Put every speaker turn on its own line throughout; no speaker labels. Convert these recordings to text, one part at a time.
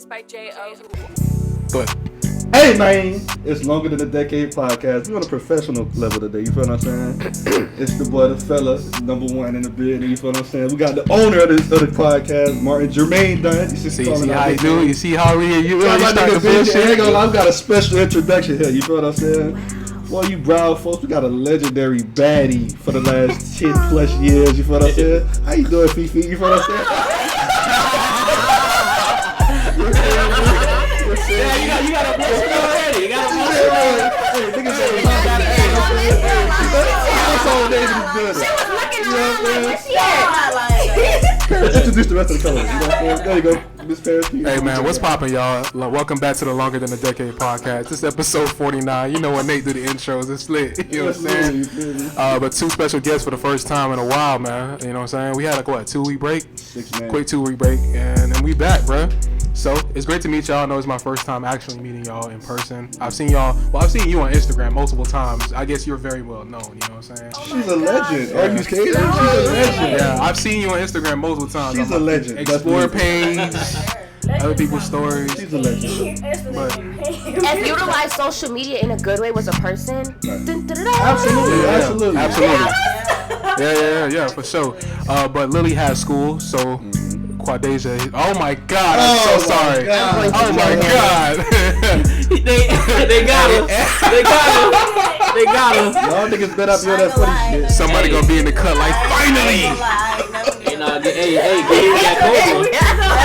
This by J.O.
Go ahead.
Hey man, it's Longer Than a Decade podcast. We're on a professional level today, you feel what I'm saying? It's the boy, the fella, number one in the building, you feel what I'm saying? We got the owner of the podcast, Martin Jermaine Dunn.
You see how you do? You see how you really start the bullshit?
I've got a special introduction here, you feel what I'm saying? Wow. For you brown folks, we got a legendary baddie for the last 10 plus years, you feel what I'm saying? How you doing, Fifi? You feel what I'm saying?
Yeah, you got a bullshit already. You got a bullshit already.
Hey, niggas say introduce the rest of the colors. You know what I'm saying? There you go, Miss Paris.
Hey man, what's poppin', y'all? Welcome back to the Longer Than a Decade podcast. This is episode 49. You know when Nate do the intros, it's lit. You know what I'm saying? But two special guests for the first time in a while, man. You know what I'm saying? We had like what, 2-week break?
6 man.
Quick 2-week break, and then we back, bruh. So it's great to meet y'all. I know it's my first time actually meeting y'all in person. I've seen y'all. Well, I've seen you on Instagram multiple times. I guess you're very well known. You know what I'm saying?
She's a legend. Are you kidding? She's a legend.
Yeah, I've seen you on Instagram multiple times.
She's a legend.
Explore page, other people's stories.
She's a legend.
If you utilize social media in a good way was a person,
Absolutely.
Yeah, for sure. But Lily has school, so. Quadeja. Oh my God! I'm so sorry. Oh my God!
They got him. They got him.
Y'all niggas better be on that funny shit.
Somebody gonna be in the cut like finally.
Hey, get him that cobra.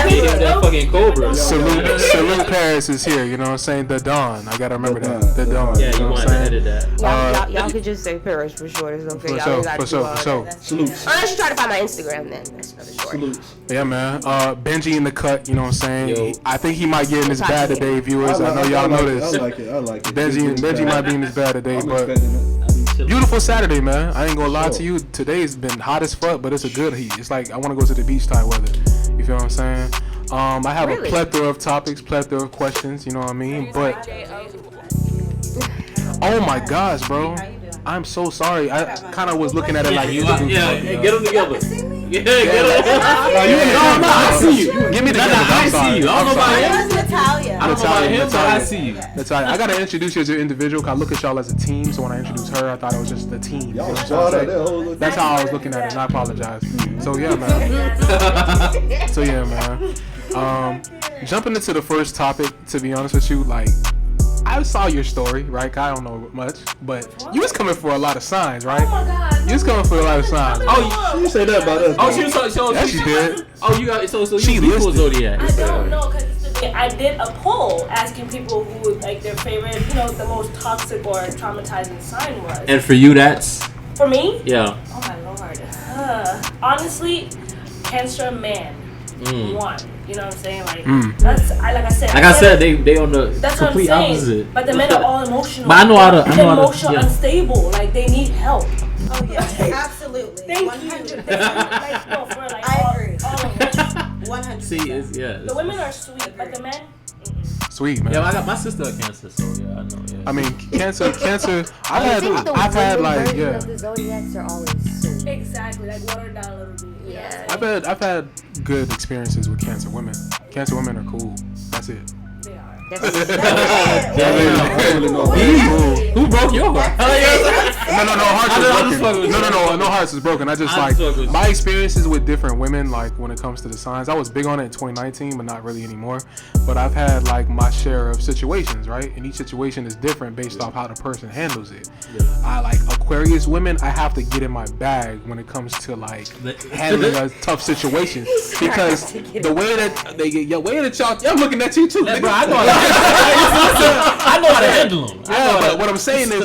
Get him that fucking cobra.
Salute Paris is here. You know what I'm saying? The Dawn. I gotta remember that. The Dawn.
Yeah, you want to edit that.
Y'all could just say Paris for short. It's okay.
For sure.
Salutes.
Unless you try to find my Instagram, then that's another short.
Salutes.
Yeah, man. Benji in the cut. You know what I'm saying? I think he might get in his bad today, viewers. I know y'all know this.
I like it.
Benji might be in his bad today, but. Beautiful Saturday, man. I ain't gonna lie to you. Today's been hot as fuck, but it's a good heat. It's like I want to go to the beach type weather. You feel what I'm saying? I have a plethora of topics, plethora of questions. You know what I mean? But oh my gosh, bro, I'm so sorry. I kind of was looking at it like
get them together. Yeah, get them.
No, I see you. Give me the camera.
I see you. I don't know about him.
Natalia.
I don't know about him, but I see you.
Natalia, I gotta introduce you as an individual. Cause I look at y'all as a team. So when I introduced her, I thought it was just the team. That's how I was looking at it, and I apologize. So yeah, man. Jumping into the first topic, to be honest with you, like. I saw your story, right? I don't know much, but you was coming for a lot of signs, right?
Oh my God.
You was coming for a lot of signs.
Oh, you say that about us.
Oh, she was so
yes, she did.
Oh, you got so
she
you equal Zodiac.
I don't know, because I did a poll asking people who like their favorite, the most toxic or traumatizing sign was.
And for you, that's
for me?
Yeah.
Oh my Lord. Honestly, Cancer man. One. You know what I'm saying? Like that's like I said,
they on the
that's
complete
what I'm saying.
opposite.
But the men are all emotional.
But I know how to
emotional unstable. Like they need help.
Oh yeah, absolutely.
Thank
100%.
you. Like, no, for like
I agree.
All of them.
100%.
See,
the women are sweet, but the men.
Sweet, man.
Yeah, I got my sister a Cancer, so yeah, I know. Yeah.
I mean, cancer. I've had like
The zodiacs are always sweet.
Exactly, like watered down a little bit.
Yeah.
I've had good experiences with Cancer women. Cancer women are cool. That's it.
They are.
Who broke your heart?
No hearts is broken. I just like my experiences with different women, like when it comes to the signs. I was big on it in 2019, but not really anymore. But I've had like my share of situations, right? And each situation is different based off how the person handles it. I like Aquarius women. I have to get in my bag when it comes to like handling a tough situation because the way that they get your way that y'all, I'm looking at you too.
Bro, I know how to handle them.
Yeah, but what I'm saying is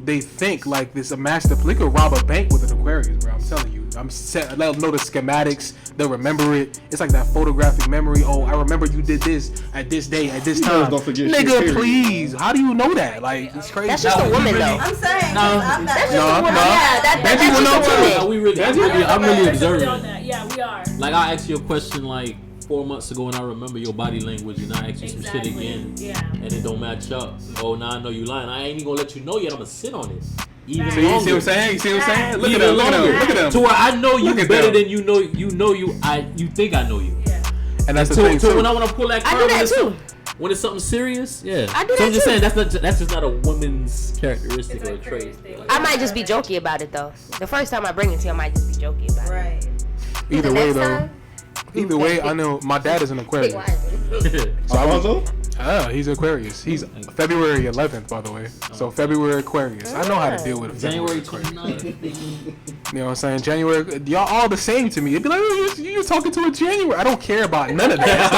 they think like this a master. They could rob a bank with an Aquarius, bro. I'm telling you. They'll know the schematics. They'll remember it. It's like that photographic memory. Oh, I remember you did this at this day at this time.
Don't forget
nigga,
shit,
please. How do you know that? Like it's crazy.
That's just a woman, though.
I'm saying. I'm not.
That's just a woman. Yeah, that's just a woman.
I'm really observing.
Yeah, we are.
Like I asked you a question like 4 months ago, and I remember your body language, and I asked you some shit again, and it don't match up. Oh, now I know you lying. I ain't even gonna let you know yet. I'm gonna sit on it. Even
you see what I'm saying? Look at him.
To where I know you better than you think I know you.
Yeah.
And And that's the thing too.
When I want to pull that card,
I do that too.
When it's something serious, yeah.
I do
so
that
I'm just
too.
saying that's just not a woman's characteristic or a trait.
I might just be jokey about it though. The first time I bring it to you, I might just be jokey about it.
Right.
Either way, though.
Time?
Either way, I know my dad is an Aquarius.
So also?
He's Aquarius. He's February 11th, by the way. So February Aquarius. I know how to deal with it.
January
Aquarius.
29th.
You know what I'm saying? January. Y'all all the same to me. It'd be like, oh, you're talking to a January. I don't care about none of that. It's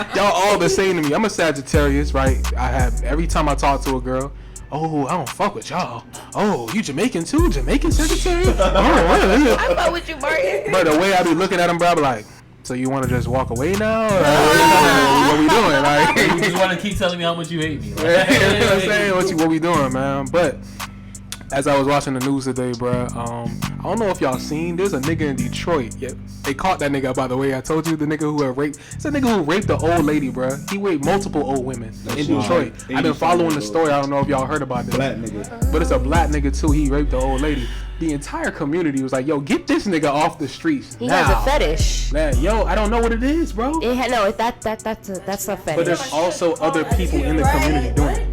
like, y'all all the same to me. I'm a Sagittarius, right? I have, every time I talk to a girl, oh, I don't fuck with y'all. Oh, you Jamaican too? Jamaican Sagittarius? Oh, really?
I fuck with you, Martin.
But the way I be looking at him, bro, I be like, so you want to just walk away now? Or what we doing? Like,
You just want to keep telling me how much you hate me.
you know what I'm saying? What we doing, man? But as I was watching the news today, bro, I don't know if y'all seen. There's a nigga in Detroit. Yeah, they caught that nigga. By the way, I told you the nigga who had raped. It's a nigga who raped the old lady, bro. He raped multiple old women in Detroit. I've been following the story. I don't know if y'all heard about this.
Black nigga.
But it's a black nigga too. He raped the old lady. The entire community was like, "Yo, get this nigga off the streets."
He has a fetish.
Man, yo, I don't know what it is, bro.
That's a fetish.
But there's also other people in the community doing it.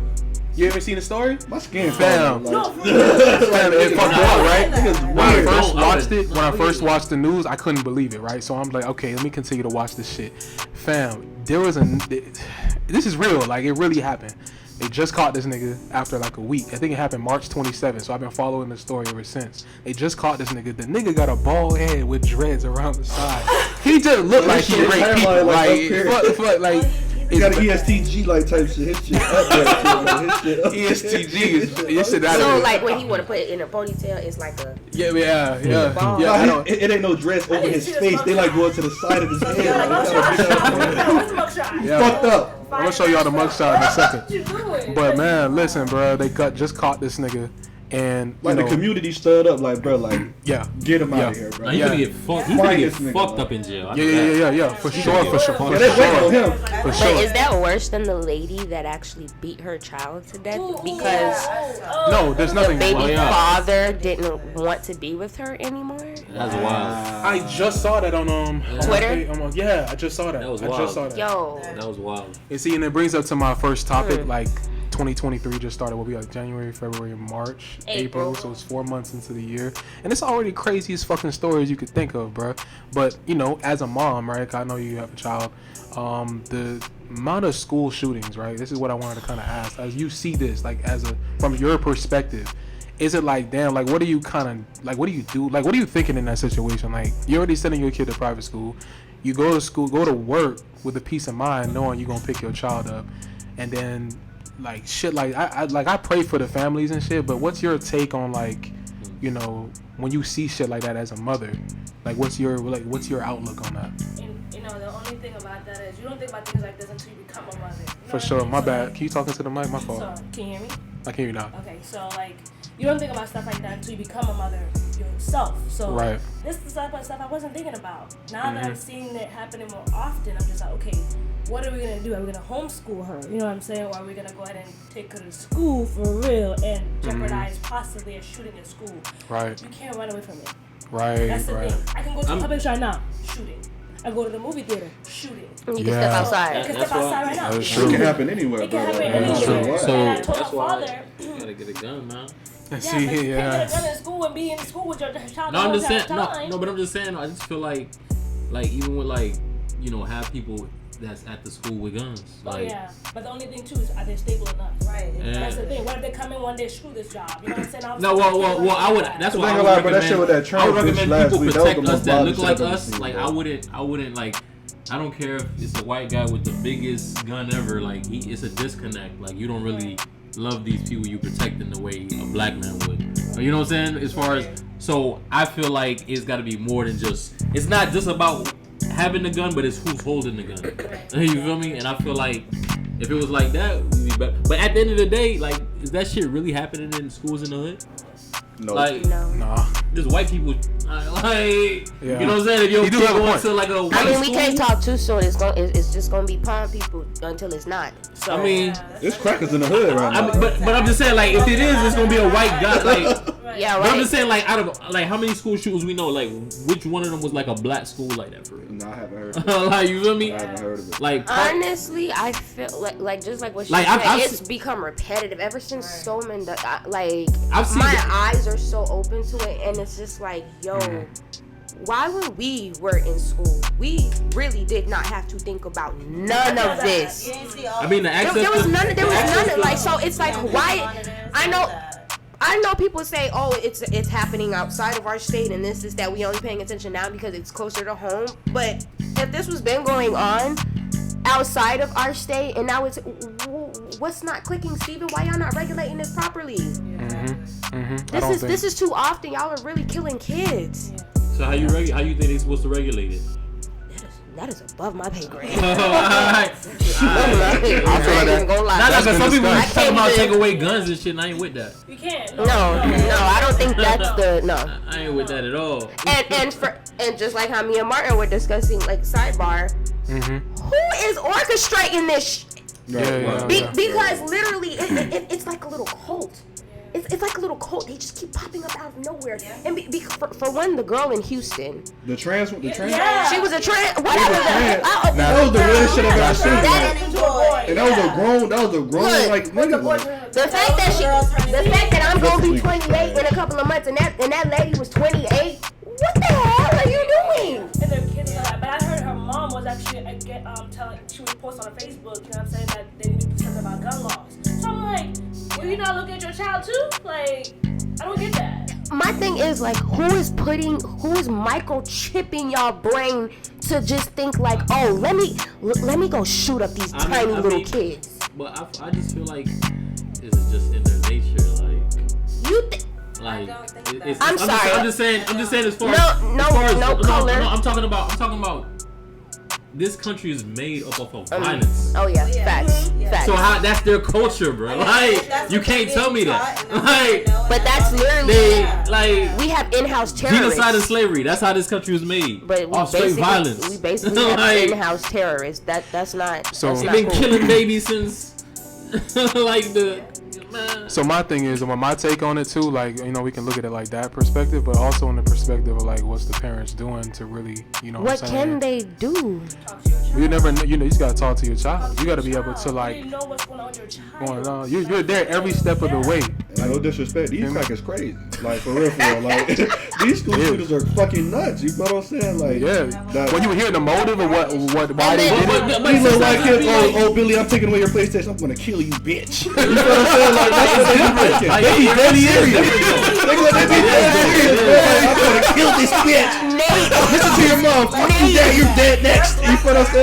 You ever seen the story?
My skin
Fam.
fam.
Fam, it fucked me up, right?
Niggas
When I
weird.
first watched it, when I first watched the news, I couldn't believe it, right? So I'm like, okay, let me continue to watch this shit. Fam, this is real, like it really happened. They just caught this nigga after like a week. I think it happened March 27th, so I've been following the story ever since. They just caught this nigga. The nigga got a bald head with dreads around the side. He just looked like he raped people. Like,
He got an ESTG like type shit. His shit up there. His shit up there.
ESTG is this shit out
So
of
like when he want to put it in a ponytail, it's like a
yeah.
No, it ain't no dress over his face. They like going to the side of his head. Fucked up.
I'm gonna show y'all the mugshot in a second. But man, listen, bro, they just caught this nigga, and
Like the community stood up, like, bro, like,
yeah,
get him out of here, bro.
Nah, he's gonna get fucked. He's gonna get fucked up in jail.
Yeah, for sure.
Yeah, they waiting on him.
For
But
sure.
is that worse than the lady that actually beat her child to death because
No, there's nothing.
baby father didn't want to be with her anymore?
That's wild.
I just saw that on
Twitter?
yeah, I just saw that.
That was
I just
wild.
saw that.
Yo,
That was wild.
And see, and it brings up to my first topic, like 2023 just started. What we like January, February, March, April. So it's 4 months into the year, and it's already craziest fucking stories you could think of, bro. But you know, as a mom, right? I know you have a child. The amount of school shootings, right? This is what I wanted to kind of ask. As you see this, like from your perspective, is it like, damn, like what do you kind of like? What do you do? Like, what are you thinking in that situation? Like, you're already sending your kid to private school. You go to school, go to work with a peace of mind, knowing you're gonna pick your child up, and then like shit, like I pray for the families and shit. But what's your take on like, you know, when you see shit like that as a mother? Like, what's your outlook on that?
And, you know, the only thing about that is you don't think about things like this until you become a mother. You know
For
what
sure.
I mean?
My
So,
bad.
like,
Can you talk into the mic? My fault.
So, can you hear me?
I can hear you now.
Okay, so like you don't think about stuff like that until you become a mother yourself. So
Right.
this is the type of stuff I wasn't thinking about. Now that I'm seeing it happening more often, I'm just like, okay, what are we gonna do? Are we gonna homeschool her? You know what I'm saying? Or are we gonna go ahead and take her to school for real and jeopardize possibly a shooting at school?
Right.
You can't run away from it.
Right.
That's the
Right.
thing. I can go to a public shop now, shooting. I go to the movie theater, shooting.
you can
Yeah.
step
I
outside.
can step outside right now.
That's
It
true.
can happen anywhere,
It
bro.
can happen
Like,
anywhere.
So
And I told
that's
my
why
father,
you gotta get a gun, man.
yeah,
See,
but you can't
yeah.
get a gun in school and be in school with your child.
No, I'm just saying.
Time.
No, but I'm just saying. I just feel like even with like, you know, have people that's at the school with guns.
Oh
Like,
yeah, but the only thing too is are they stable enough?
Right.
Yeah.
That's the thing. What if they come in one day, screw this job? You know what I'm saying?
no, well, I would. That's why I would
about it, but that shit with that
recommend. I would
Trump bitch
recommend
last
people
week, that was
protect
the
us
most
that
violent
look
shit
like
I've ever
us.
seen,
Like
bro.
I wouldn't like. I don't care if it's a white guy with the biggest gun ever. Like it's a disconnect. Like you don't really love these people you protect in the way a black man would. You know what I'm saying? As far as so, I feel like it's got to be more than just. It's not just about having the gun, but it's who's holding the gun. You feel me? And I feel like if it was like that, we'd be better. But at the end of the day, like, is that shit really happening in schools in the hood?
No.
Like,
No.
Nah.
there's white people. Like, you know what I'm saying? If your kid going to like a white
I mean, we
school,
can't talk too soon. It's just gonna be palm people until it's not. So
I mean,
there's crackers in the hood right now.
but I'm just saying, like, if it is, it's gonna be a white guy. Like,
yeah, right.
But I'm just saying, like, out of like how many school shootings we know, like, which one of them was like a black school like that for real?
No, I haven't heard of it.
Like, you feel me?
I haven't heard of it.
Like,
honestly, I feel like just like what she said, it's become repetitive ever since so many. My eyes are so open to it, and it's just like, yo. Why when we were in school, we really did not have to think about none of this.
I mean, the access
there was none of like, so it's like, why? I know people say, oh, it's happening outside of our state and this is that we only paying attention now because it's closer to home. But if this was been going on outside of our state and now it's, what's not clicking, Steven? Why y'all not regulating this properly? This is too often. Y'all are really killing kids.
So how you think they're supposed to regulate it?
That is above my pay grade.
I feel like some people talk about take away guns and shit, and I ain't with that.
You can't.
No, I don't think that's
I ain't with that at all.
And just like how me and Martin were discussing, like, sidebar, who is orchestrating this? Because literally, it's like a little cult. It's like a little cult. They just keep popping up out of nowhere. And for one, the girl in Houston.
The trans?
Yeah. She was a trans. Whatever.
That was the weirdest shit I've ever seen. And that was a grown like nigga.
The fact that I'm gonna be 28 in a couple of months, and that lady was 28. What the hell are you doing?
And their kids are like, but I heard her mom was actually she was posting on Facebook, you know what I'm saying, that they need to do something about gun laws. So I'm like, will you not look at your child too? Like, I don't get that.
My thing is, like, who is microchipping y'all brain to just think like, oh, let me go shoot up these tiny little kids.
But I just feel like it's just in their nature, like. Like,
I'm sorry.
I'm just saying as far
no color.
I'm talking about. This country is made up of violence.
Oh yeah, facts.
So that's their culture, bro. Like, you can't tell me that. Like,
but that's literally we have in-house terrorists.
Genocide and slavery. That's how this country was made.
But
off straight violence.
We basically have in-house terrorists. That's not.
So
that's
they've been killing babies since like the.
So my thing is, my take on it too, like, you know, we can look at it like that perspective, but also in the perspective of like, what's the parents doing to really, you know,
what can they do?
You never know, you know, you just gotta talk to your child. You gotta be able to like.
You know what's going on with your child.
You're there every step of the way.
Like, no disrespect, these crackers crazy. Like, for real. Like, these school shooters are fucking nuts. You know what I'm saying? Like,
when you hear the motive of why they did it.
These little white kids, oh Billy, I'm taking away your PlayStation. I'm gonna kill you, bitch. You know what I'm saying? Like, that's what they thinking. They be dead serious. They be dead serious. I'm gonna kill this bitch. Listen to your mom. Fuck you, dad. You're dead next. You know what I'm saying?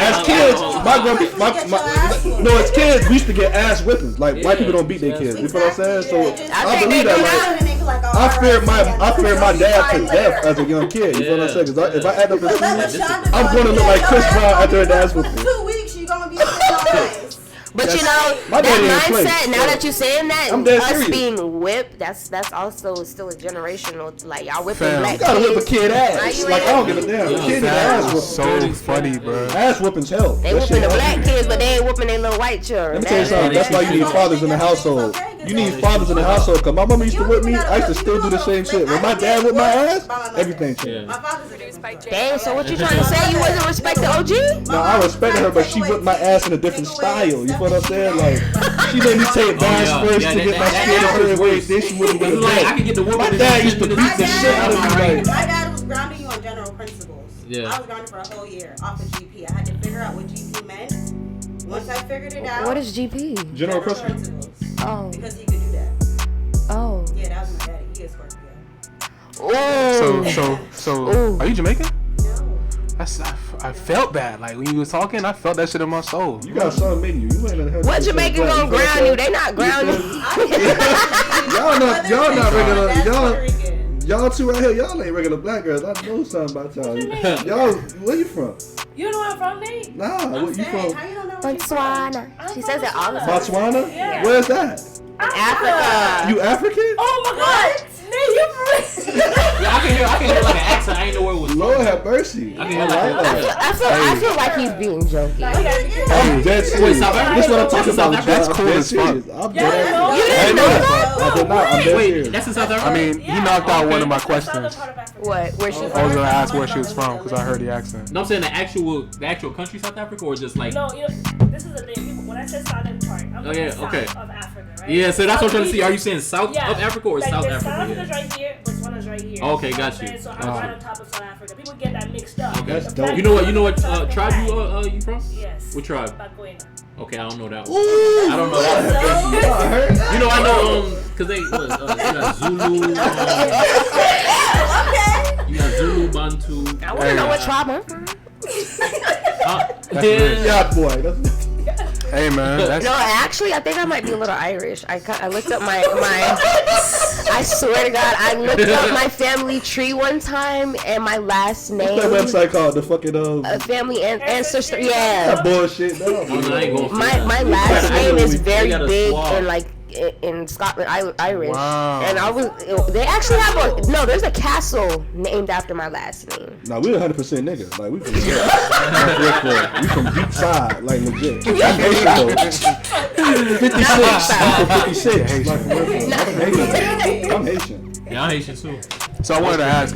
As kids, as kids, we used to get ass whippings. Like, white people don't beat their kids. You know what I'm saying? So I believe that. Like, I feared my dad to death as a young kid. You know what I'm saying? Because if I end up in school, I'm going to look like Chris Brown after an ass whipping.
2 weeks, you're gonna be nice.
But you know, that mindset, now that you're saying that, us being whipped, that's also still a generational, like, y'all whipping black kids.
You gotta whip a kid ass. Like, I don't give a damn. A kid need ass whooping.
So funny, bro.
Ass whooping's hell.
They whipping the black kids, but they ain't whipping their little white children.
Let me tell you something. That's why you need fathers in the household. You need fathers in the household. Cause my mama used to whip me. I used to still do the same shit. When my dad whipped my ass, everything changed.
Dang, so what you trying to say? You wasn't respect the OG?
No, I respected her, but she whipped my ass in a different style. You know what I'm saying? Like, she made me take baths first to get my skin her away. Then she wouldn't get it. My dad used to beat the shit out of me. Like,
my dad was grounding you on general principles. Yeah. I was grounded for a whole year off of GP. I had to figure out what GP meant. Once I figured it out.
What is GP?
General principles.
Oh.
Because he could do that.
Oh.
Yeah, that was my daddy. He is Scorpio.
So, are you Jamaican?
No.
I felt that. Like, when you was talking, I felt that shit in my soul.
You got something in you. You ain't heard.
What Jamaican gonna ground you? They not grounding.
Y'all not regular. Y'all two right here. Y'all ain't regular black girls. I know something about y'all. Y'all, where you from?
You know where I'm from, Nate?
Nah, where you from?
Botswana. She says it all the time.
Botswana?
Yeah.
Where's that?
Africa.
You African?
Oh my God!
I can hear like an accent. I ain't know where it was.
Lord have mercy.
I can hear like
I feel like he's being joking.
I'm dead serious.
Wait, South Africa?
This is what I'm talking about.
That's cool as fuck.
I'm dead.
You didn't know that?
I did not. I'm dead
Wait,
serious.
that's in South Africa?
I mean, he knocked out one of my questions.
What? Where she's
I was gonna ask where she was from because I heard the accent.
No, I'm saying the actual country South Africa, or just like.
No, this is the thing. People, when I said southern part, I'm
Oh, yeah,
south
okay.
of Africa, right?
Yeah, so that's what I'm trying to see. Are you saying South of Africa or
like
South
South
Africa?
Africa's right here, Botswana's right here.
Okay,
You know
got
what I'm
you.
saying? So I'm right on top of South Africa. People get that mixed up.
Okay.
That's dope.
You know what tribe you from?
Yes.
What tribe?
Bakwena.
Okay, I don't know that one. I don't know that one. You know, I know, cause they, you got Zulu. You got Zulu, Bantu.
I want to know what tribe I'm from.
Yeah, boy.
Hey man, that's
No, actually, I think I might be a little Irish. I looked up my I swear to God, I looked up my family tree one time, and my last name.
What's that website called? The fucking
family ancestry.
that
Yeah.
bullshit. No.
I ain't going for that.
My last name is very
got a
big
swab.
and like in Scotland, Irish.
Wow.
And they actually have there's a castle named after my last name.
Nah, we 100% nigga. Like we from we from deep side, like legit. I'm Haitian though. 56. Like, I'm Haitian.
Yeah, I'm Haitian too.
so. I wanted to ask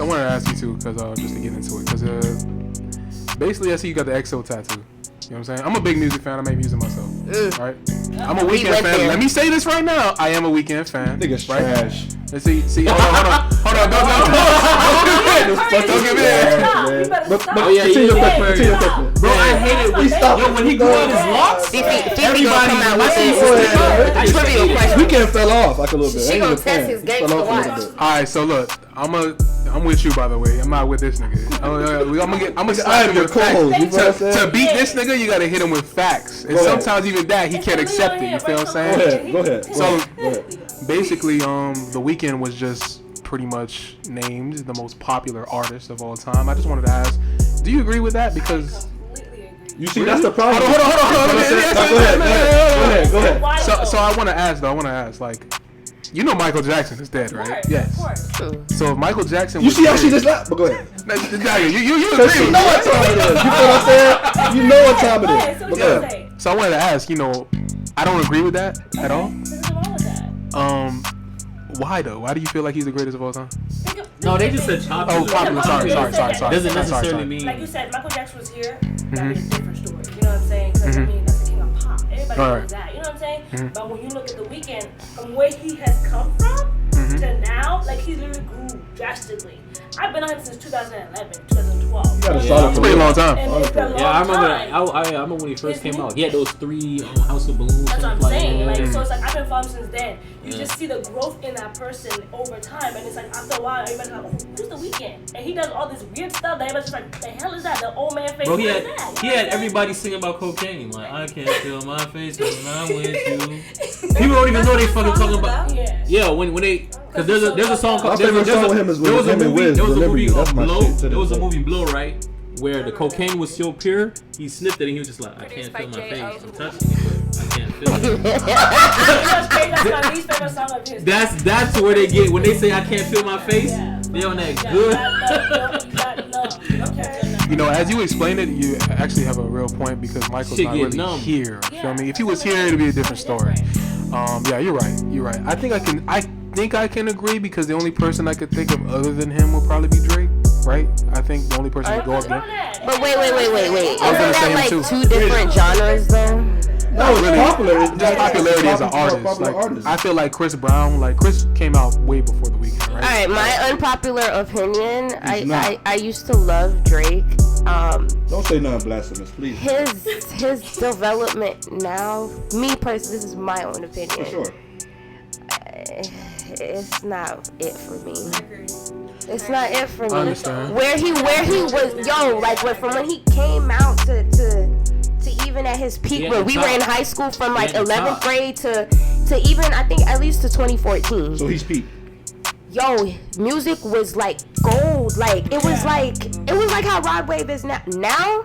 you too, because just to get into it, because basically I see you got the XO tattoo. You know what I'm saying? I'm a big music fan. I make music myself, right? I'm a Weeknd fan.
there.
Let me say this right now. I am a Weeknd fan.
Nigga's
right?
trash.
Let's see. Hold on. Don't give in.
Oh yeah,
Continue your question.
Bro, I hate it when he grew out his locks.
Everybody come out with this trivia question.
Weeknd fell off like a little bit.
She
Ain't
gonna
even
test
playing.
his
He
gangster
fell off a little
watch.
bit.
All right, so look, I'm with you, by the way. I'm not with this nigga. I'm gonna
I am your co-host. You know what I'm saying?
To beat this nigga, you gotta hit him with facts, and
Go ahead.
sometimes even that he can't accept it. You feel what I'm saying?
Go ahead.
So
Go ahead.
basically, The Weeknd was just pretty much named the most popular artist of all time. I just wanted to ask, do you agree with that? Because
You see, that's the problem.
Hold on.
Go ahead.
So I want to ask, like, you know Michael Jackson is dead, right? Yes. So if Michael Jackson
You
was
see how she
dead-
just left? But go ahead.
You
Cause
agree?
you know what time it is. You feel what I'm saying? You know what time it
Okay,
is.
so
But
what
go
you
ahead.
say?
So I wanted to ask, I don't agree with that at all.
There's nothing wrong with that.
Why though? Why do you feel like he's the greatest of all time?
No, they just said popular.
Oh, popular. Sorry.
Doesn't necessarily
Sorry.
mean.
Like you said, Michael Jackson was here. That'd be a different story. You know what I'm saying? Because I mean, that's the king of pop. Everybody
Alright.
knows that. You know what I'm saying? But when you look at The Weeknd, from where he has come from to now, like he literally grew drastically. I've been on him since 2011, 2012.
You got a
Yeah.
solid
It's a pretty long time.
And it's been a long
Yeah, I remember.
time.
I remember when he first came out. He had those 3 House of Balloons.
That's what I'm
like,
saying. Like, so it's like I've been following since then. You just see the growth in that person over time, and it's like after a while, everybody's like, "Oh, who's The Weeknd?" And he does all this weird stuff that everybody's just like, "The hell is that? The old man face."
Bro, he
What
had
is that? You know
he
what
had
I'm
everybody singing about cocaine. Like, I can't feel my face when I'm with you. People don't even know they fucking talking about.
saying?
Yeah, when they, cause there's a song
My
called.
favorite song with him is with him and Wiz, Deliver You. That's my
Blow.
shit to
There was a
this day.
movie Blow, right? Where the cocaine was so pure, he sniffed it and he was just like, I can't feel my face. I'm touching it, but I can't feel it.
You know what's crazy? That's my least favorite song of his.
That's where they get when they say I can't feel my face. They on that good.
As you explained it, you actually have a real point because Michael's
Shit
not
get
really
numb.
here. You feel me? If he was here, it'd be a different story. Yeah, you're right. I think I can agree because the only person I could think of other than him would probably be Drake, right? I think the only person to go up there.
But wait.
I was
Isn't
gonna
that
say him
like
too.
2 different genres though?
No, it's
really.
popular. It's
Just popularity as an artist.
Popular
Like,
artist.
I feel like Chris came out way before The Weeknd, right?
All right, my unpopular opinion.
not.
I used to love Drake.
Don't say nothing blasphemous, please.
His development now, me personally, this is my own opinion.
For sure.
It's not it for me. It's not it for me.
I understand.
Where he was, like from when he came out to even at his peak,
Yeah,
when
the
we
top.
were in high school, from like
Yeah, the
11th
top.
grade to even I think at least to 2014.
So he's peak.
Music was like gold. Like it was like how Rod Wave is now. Now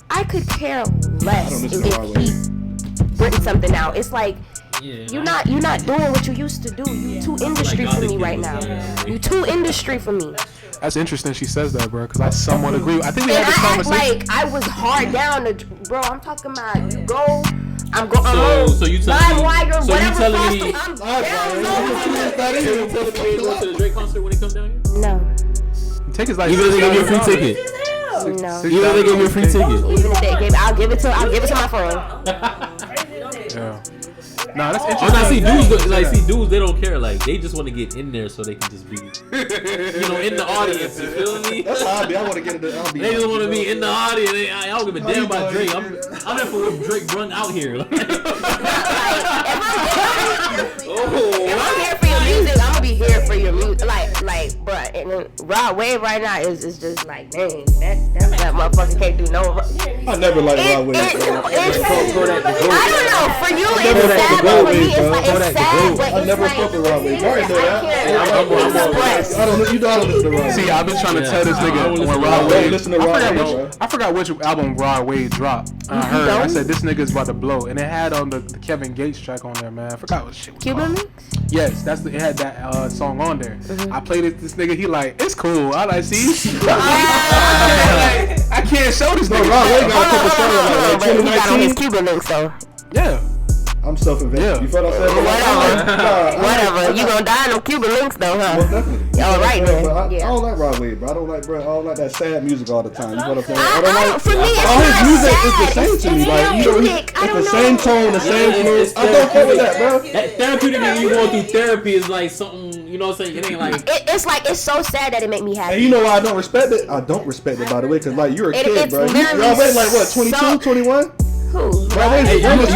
I could care less
I don't listen to Rod
if he written something out. It's like You're not doing what you used to do. You too industry for me right now. You too industry for me.
That's interesting. She says that, bro, because I somewhat agree. I think we had this conversation.
Like I was hard down to, bro. I'm talking about you go. I'm going.
So you telling me? So you telling me?
I'm
So you telling me you go to the Drake concert when he comes down here?
No.
Tickets like
even if they give you a free ticket.
No.
Even if they give you a free ticket.
Even if they give, I'll give it to my phone.
Yeah. Nah, that's interesting.
I see dudes, they don't care. Like they just want to get in there so they can just be, in the audience. You feel me?
That's how I be. I want to get in the.
They just want to be in the audience. I don't give a damn about Drake. I'm there for what Drake brung out here.
If I'm here for your music, I'm gonna be here for your music. Like, bruh, and then Rod Wave right now is just like, dang, that motherfucker can't do no.
I never liked Rod Wave.
I don't know. For you, it's sad, but for me, it's sad. But
I never fuck with Rod Wave. You already know that. I don't listen to Rod Wave.
See, I've been trying to tell this nigga when Rod Wave. I forgot which album Rod Wave dropped. I said this nigga's about to blow, and it had on the Kevin Gates track on there, man. I forgot what shit was
Cuban Mix?
Yes, it had that song on there. I played it. This nigga, he like, it's cool. I like, see, I can't show this nigga.
Rod Wave got a couple songs like
he got on his Cuban Links though.
Yeah.
I'm self-invested. You feel what I'm saying?
Whatever. You gonna die on Cuban Links though, huh?
Well, definitely.
All right, man.
I don't like Rod Wave, bro. I don't like that sad music all the time. You know what I'm saying?
I don't. For me, it's
all his
not
music
sad.
is the same to me. Like, it's the same tone, the same fluid. I don't care with that, bro.
That therapeutic nigga you going through therapy is like something. You know what I'm saying? It ain't like.
It's like it's so sad that it make me happy.
And you know why I don't respect it? I don't respect it, by the way, because like you're a kid, bro.
Y'all
wait, like what? 22, 21?
Who?
Rod Wave is young as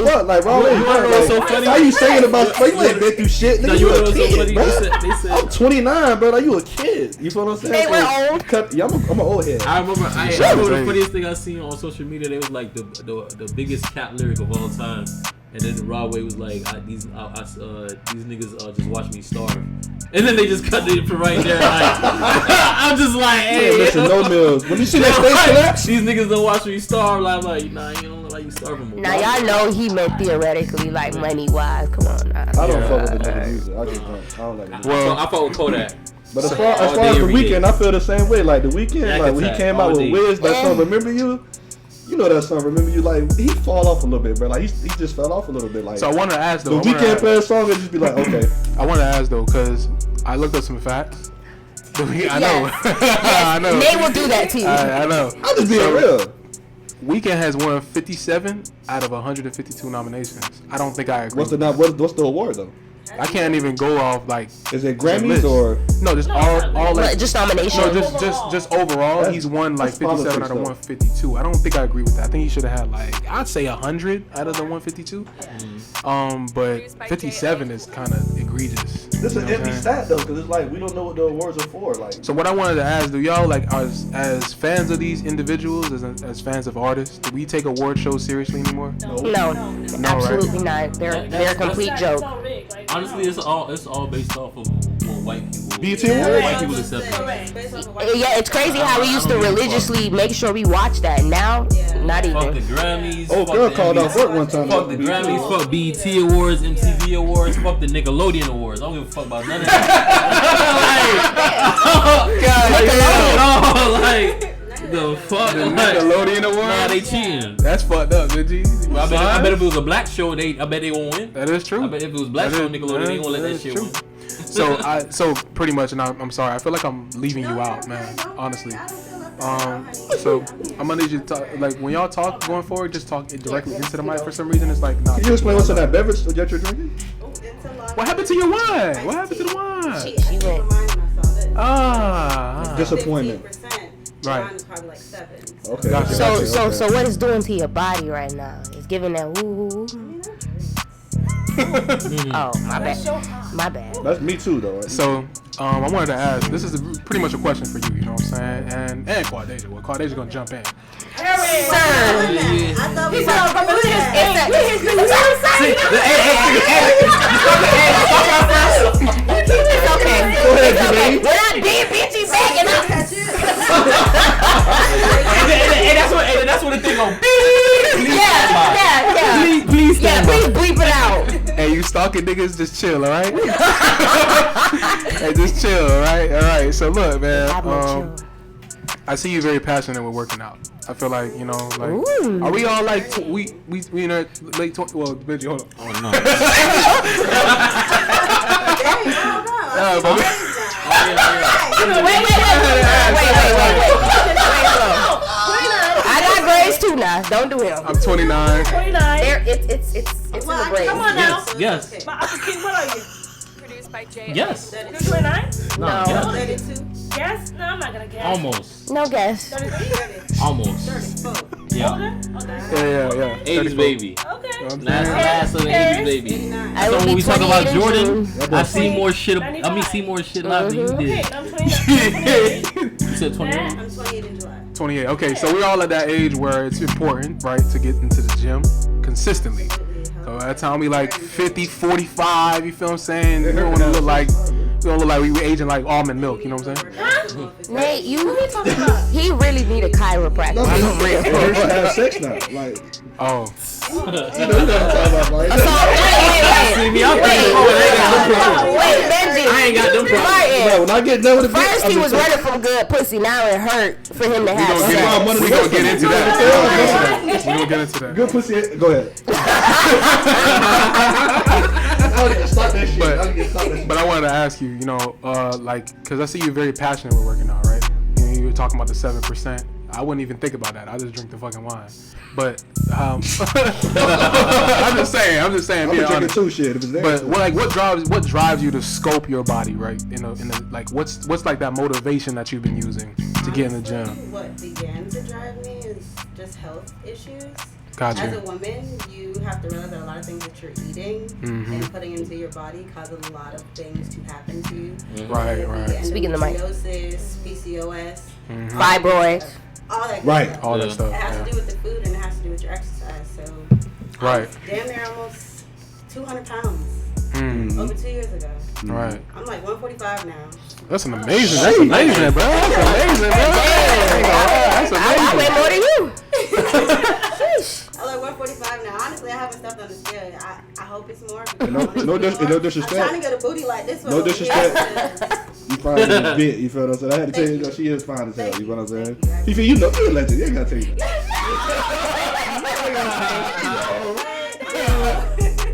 fuck. Like Rod Wave,
so funny?
how you saying about you ain't been through shit? Nigga, you a kid, bro.
They said,
I'm 29, bro. Like you a kid. You feel what I'm saying?
They were old.
Yeah, I'm an old head.
I remember the funniest thing I seen on social media. They was like the biggest cat lyric of all time. And then Rod Wave was like, these niggas just watch me starve. And then they just cut it from right there. Like, I'm just like, hey.
Listen, no mills. When you see that face collapse,
these niggas don't watch me starve. Like, I'm like, nah, you don't look like you starving.
Now y'all know he meant theoretically, like money wise. Come on, now.
I don't fuck with the nigga music. I just don't. I don't like it.
Well, I fuck with Kodak.
But as far as the Weeknd, I feel the same way. Like the Weeknd, like when he came out with Wiz, that song "Remember You." You know that song, Remember You, like, he fall off a little bit, bro. Like, he just fell off a little bit. Like,
so I want to ask, though.
The Weeknd play a song and just be like, okay.
I want to ask, though, because I looked up some facts. I know. I know.
They will do that to you.
I know.
I'm just being real.
Weeknd has won 57 out of 152 nominations. I don't think I agree.
What's the award, though?
I can't even go off like.
Is it Grammys or
no? Just all like
just nominations.
No, just overall. He's won like 57 out of 152. I don't think I agree with that. I think he should have had like I'd say 100 out of the 152. But 57 is kind of egregious.
This is an empty stat though, because it's like we don't know what the awards are for. Like,
so what I wanted to ask, do y'all like as fans of these individuals, as fans of artists, do we take award shows seriously anymore?
No, absolutely
right?
not. They're a complete joke.
Honestly, it's all based off of what white people.
BET Awards?
White people accept it.
Yeah, it's crazy how we used to religiously make sure we watch that. Now, not even.
Fuck the Grammys.
Oh, girl called out work one time.
Fuck the Grammys. Fuck BET Awards, MTV Awards. Fuck the Nickelodeon Awards. I don't give a fuck about none of that. The fuck?
The Nickelodeon Awards?
Nah, they cheating.
That's fucked up, did you?
I bet if it was a black show, I bet they won't win.
That is true.
I bet if it was black show Nickelodeon, they won't let that shit win.
So pretty much, and I'm sorry, I feel like I'm leaving you out, man. Honestly. So I'm gonna need you to talk, like when y'all talk going forward, just talk directly into the mic. For some reason, it's like not.
Can you explain what's in that beverage that you're drinking?
What happened to your wine? What happened to the wine?
She went.
Disappointment.
Right.
Mine is probably like 7.
Okay.
Gotcha.
So what it's doing to your body right now? It's giving that woo. Oh, my bad.
That's me too, though. Right?
So, I wanted to ask. This is pretty much a question for you. You know what I'm saying? And Quadasia. Well, Quadasia's gonna jump in.
I thought we
It's okay.
Go ahead, Jermaine.
When I did, bitch, he's backing up.
And that's what the thing on.
Yeah.
Please stand by.
Please bleep it out.
talking, niggas. Just chill, all right? Hey, just chill, all right. So look, man. I see you very passionate with working out. I feel like, you know, like, are we all like, we in our late 20s? Well, Benji, hold on.
Oh no.
Wait. I got grades too now. Don't do him.
I'm 29.
29.
It's in the grades.
Come on now.
Yes.
My Uncle King, what are you?
Produced by Jay.
Yes.
You're 29?
No. Yes.
32.
Guess? No, I'm not gonna guess.
Almost.
No guess.
33?
Almost.
34.
Yeah.
Okay.
Yeah.
80s baby.
Okay.
Last of the 80s baby.
89.
I
So
will
when
be
we talk about
28 in
Jordan,
June.
I see more shit. I mean,
95.
see more shit live than you
Okay,
did.
I'm 29.
You said 28.
I'm 28 in July.
28. Okay, so we're all at that age where it's important, right, to get into the gym consistently. So by the time we like 50, 45, you feel what I'm saying? We don't want to look like we were aging like almond milk, you know what I'm saying?
Nate, he really need a chiropractor.
Or have sex now. Like,
Oh.
you know what I'm talking about, like.
See me, I'm
Wait, Benji.
I ain't got them problems.
Bro, when I get done with the
First he was running from good pussy, now it hurt for him to have
We're
sex.
gonna get into that. We're gonna get into that.
Good pussy. Go ahead. Stop that shit.
But I wanted to ask you, you know, like, because I see you're very passionate with working out, right? You were talking about the 7%. I wouldn't even think about that. I just drink the fucking wine. But I'm just saying.
I'm
Being
drinking
honest.
too, shit. If it's there.
But what drives you to scope your body, right? Like what's like that motivation that you've been using to get in the gym?
What began to drive me is just health issues.
Gotcha.
As a woman, you have to realize that a lot of things that you're eating and putting into your body causes a lot of things to happen to you.
Right.
Speaking the mic.
Endometriosis, PCOS,
Fibroids.
all that.
Right.
Stuff.
All that stuff.
It has
Yeah.
to do with the food and it has to do with your exercise. So,
Right.
damn near almost 200 pounds over 2 years ago.
Right.
I'm like 145 now.
That's amazing, bro. That's amazing, bro. That's
I
amazing.
weigh more than you.
I'm like 145 now. Honestly, I haven't stepped on the scale. I hope it's more.
No disrespect.
I'm trying to get a booty like this one.
No
over
disrespect.
here.
You fine as a bit, you feel what I'm saying? I had to tell you that she is fine as hell, you know what I'm saying? Fifi, you know, you're a legend, you ain't gotta tell you that.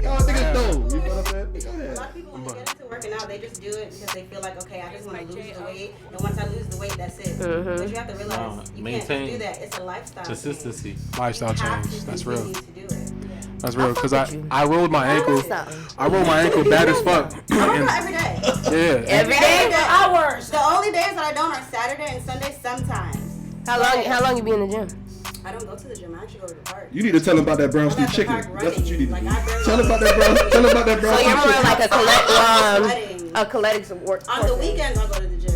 Y'all think it's dope, you feel what I'm saying? Go
A
ahead.
lot of people, when they get into working out, they just do it because they feel like, okay, I just want to lose the weight, and once I lose the weight, that's it. But you have to realize you can't
Maintain
do that. It's a lifestyle.
consistency.
Lifestyle
You have
change.
to
That's real.
continue to do it.
That's real. Cause I rolled my ankle. I rolled my ankle bad as fuck.
I work out every day.
Yeah.
Every day?
Hours.
The only days that I don't are Saturday and Sunday sometimes.
How long you be in the gym?
I don't go to the gym. I actually go to the park.
You need to tell him about that brown
I'm
stew
at the
chicken.
park
That's what you need to
running.
do.
Like, I barely-
Tell him about that brown
So
stew
you're more
chicken.
like a
Sweating.
collective support.
On the weekends, I'll go to the gym.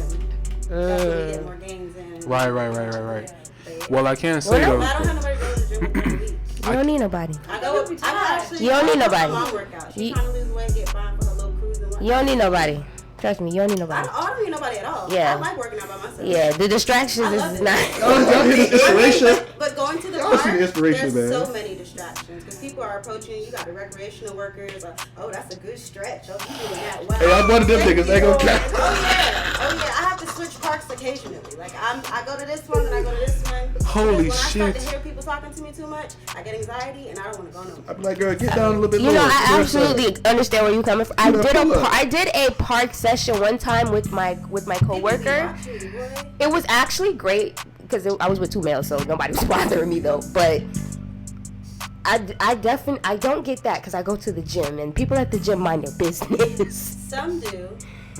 That's when we get more games in.
Right.
But
Well, I can't say
I
though.
don't have nobody to go to the gym with me every week.
You don't need nobody.
I go. I actually.
You don't need nobody.
Mom workout. She's
You-
trying to lose weight, get fine for her little cruise and whatnot.
You don't need nobody. Trust me, you don't need
I
nobody.
don't need nobody at all.
Yeah.
I like working out by myself.
Yeah, the distractions
I love
is
it.
not.
Y'all hear this inspiration?
But going to the
Y'all
park,
see the inspiration,
there's
man.
so many distractions because people are approaching. You got the recreational workers. Like, oh, that's a good stretch. Oh, you doing that well.
Hey, I'm one of them niggas, they gonna count.
Oh yeah. I have to switch parks occasionally. Like I go to this one, then I go to this one.
Holy
Because when I start
shit.
to hear people talking to me too much, I get anxiety and I don't want to go no more.
I'm like, girl, get down a little bit
You
lower.
know, I absolutely understand where you're coming from. I
Yeah,
did
pull up.
I did a park session one time with my coworker. It was actually great because I was with two males, so nobody was bothering me though. But I don't get that because I go to the gym and people at the gym mind their business.
Some do,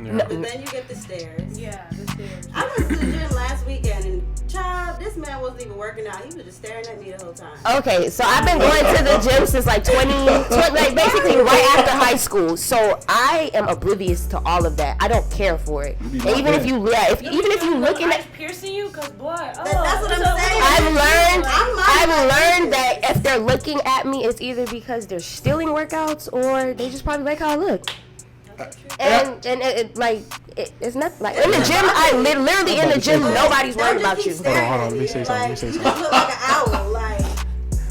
Yeah.
but then you get the stares.
Yeah, the stairs.
I went to the gym last weekend and child, this man wasn't even working out. He was just staring at me the whole time.
Okay, so I've been going to the gym since like 20 like basically right after high school. So I am oblivious to all of that. I don't care for it. And even if you looking at,
piercing you, cause blood.
That's what I'm saying.
I've learned that if they're looking at me, it's either because they're stealing workouts or they just probably like how I look. And it's not like in the gym. I literally in the gym. Nobody's worried about you.
Hold on. Let me say something.
You just look like an owl. Like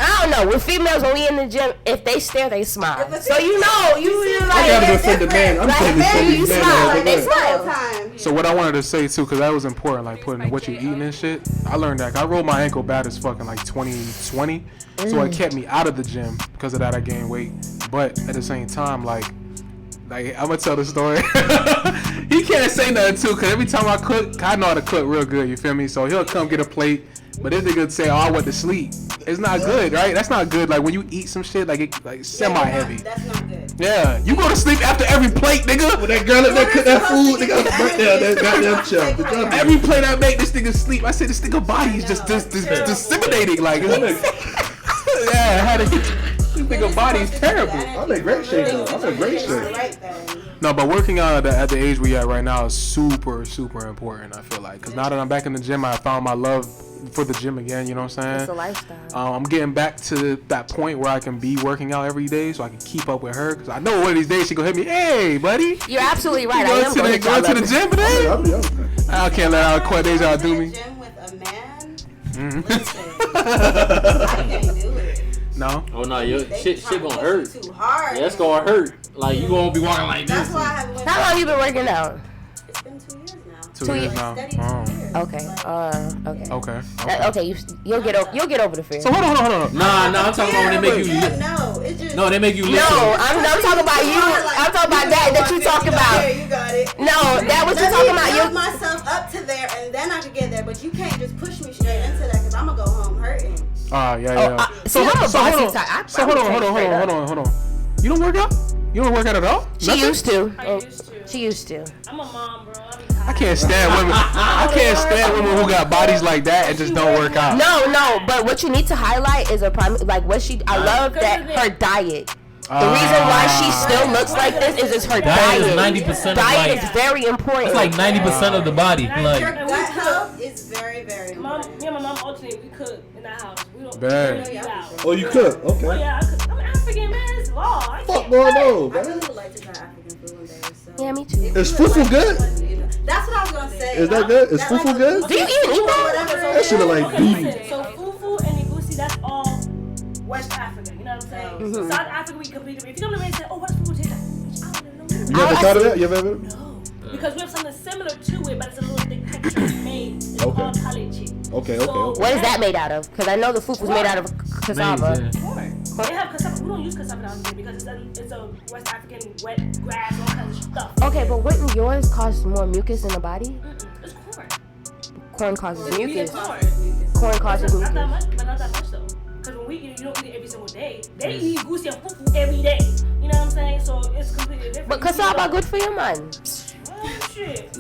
I don't No. With females, when we in the gym, if they stare, they smile. So you like.
I gotta defend the man. I'm saying
you smile. They smile.
So what I wanted to say too, because that was important, like putting what you eating and shit. I learned that. I rolled my ankle bad as fucking like 2020, so it kept me out of the gym. Because of that, I gained weight. But at the same time, like I'm gonna tell the story. He can't say nothing too, because every time I cook, I know how to cook real good. You feel me? So he'll come get a plate. But this nigga say, "Oh, I went to sleep." It's not good, right? That's not good. Like when you eat some shit, like semi-heavy.
That's not good.
Yeah, you go to sleep after every plate, nigga.
When that girl that cook that food, nigga, that goddamn chef.
Every plate I make, this nigga sleep. I said, this nigga body is just disseminating, like. Yeah, I had to. This nigga body's terrible.
I'm in great shape though. I'm in great shape.
No, but working out at the age we at right now is super, super important. I feel like, because now that I'm back in the gym, I found my love for the gym again. You know what I'm saying?
It's a lifestyle.
I'm getting back to that point where I can be working out every day, so I can keep up with her. Because I know one of these days she gonna hit me. Hey, buddy.
You're absolutely right.
Going to the gym today? I can't let our quiet days outdo me.
Gym with a man.
Mm-hmm.
I can't do it.
No.
Oh no, your shit gonna hurt.
Too hard.
Yeah, it's gonna hurt. Like you gonna be walking like this.
That's why I haven't went.
How long you been working out?
It's been 2 years now.
2 years now.
Steady 2 years.
Okay. Okay.
Okay.
You'll get over the fear.
So hold on.
Nah, I'm talking about when they make you.
No, it's just.
No, they make you listen.
No, I'm talking about you. I'm talking about that you talk about.
You got it.
No, that what you talking about.
Build myself up to there, and then I could get there. But you can't just push me straight into that, because I'm gonna go home hurting.
Yeah.
So hold
on. You don't work out? You don't work out at all?
She used to.
She used to. I'm a mom, bro.
I can't stand women. I can't stand women who got bodies like that and just don't work out.
No. But what you need to highlight is I love that her diet. The reason why she still looks like this is her diet. Diet is very important.
It's like 90% of the body. Like
Your gut health is very, very important.
Me and my mom alternate. We cook in the house. We don't.
Bad.
Oh, you cook? Okay.
Oh yeah, I cook. I'm African, man. It's law.
Fuck going on,
I
man?
really would like to try African food one day. So.
Yeah, me too.
Is fufu good?
That's what I was gonna say.
Is that good? Is fufu good?
Do you eat that?
That shit look like beef.
So fufu and igusi, that's all West Africa. You know what I'm saying?
Mm-hmm.
South Africa, we completely. If you come to me and say, "Oh, what's fufu taste like?" I don't know.
You ever thought of that? You ever?
No, because we have something similar to it, but it's a little thick texture. It's made. It's called kalechi.
Okay.
What is that made out of? Because I know the fufu's made out of cassava.
They have cassava. We don't use cassava down here because it's a West African wet grass, all kinds of stuff.
Okay, but wouldn't yours cause more mucus in the body?
It's corn.
Corn causes mucus.
Corn
causes mucus.
Not that much, but not that much though. Because when we eat it, you don't eat it every single day. They eat goosey and fufu every day. You know what I'm saying? So it's completely different.
But cassava good for your man.
Oh shit.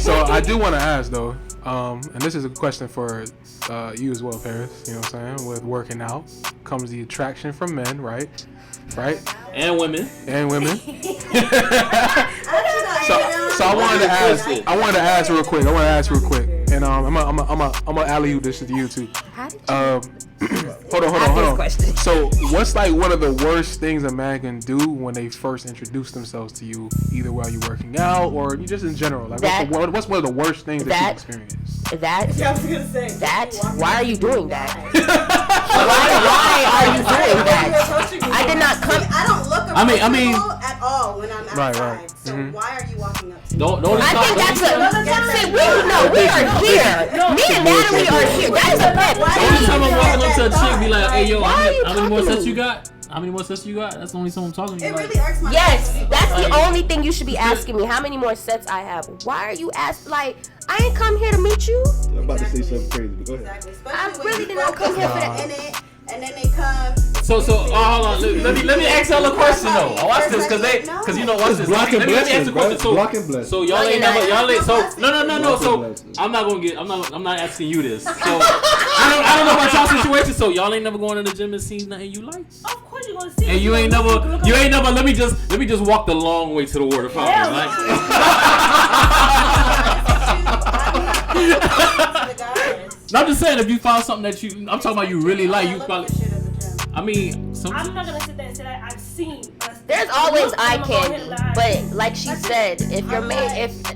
So I do want to ask though, and this is a question for you as well, Paris. You know what I'm saying? With working out comes the attraction from men, right?
And women.
So I wanted to ask real quick. And I'm gonna alley you this to you too. Hold on. So what's like one of the worst things a man can do when they first introduce themselves to you, either while you're working out or you just in general? Like what's one of the worst things that you experience?
I was gonna say
why are you doing that? why are you doing that? I did not come.
I don't look approachable at all when I'm outside.
Right.
So why are you walking up to me?
Don't
I think that's we are here. Me and Natalie are here. That is a pet.
Every time I'm walking up to a chick, be like, "Hey, yo, how many more sets you got? How many more sets you got?" That's the only time I'm talking to you.
It really irks my
Yes, that's the only thing you should be asking me. How many more sets I have? Why are you asking? Like, I ain't come here to meet you.
I'm about to say something crazy, but go ahead.
Exactly.
I really did not come here for that.
And then they come.
So hold on. Let me ask y'all a question though. Watch this, cause you know, watch this. Let me ask a question. So y'all ain't never, So no. So I'm not asking you this. So I don't know about y'all situation. So y'all ain't never going to the gym and seen nothing you like.
Of course you're gonna see.
And you ain't never. Let me just walk the long way to the water fountain. Like. I'm just saying, if you found something that I'm talking about you really like, you probably. I mean,
I'm not gonna sit there and say that I've seen.
There's always eye candy, but like she said, if you're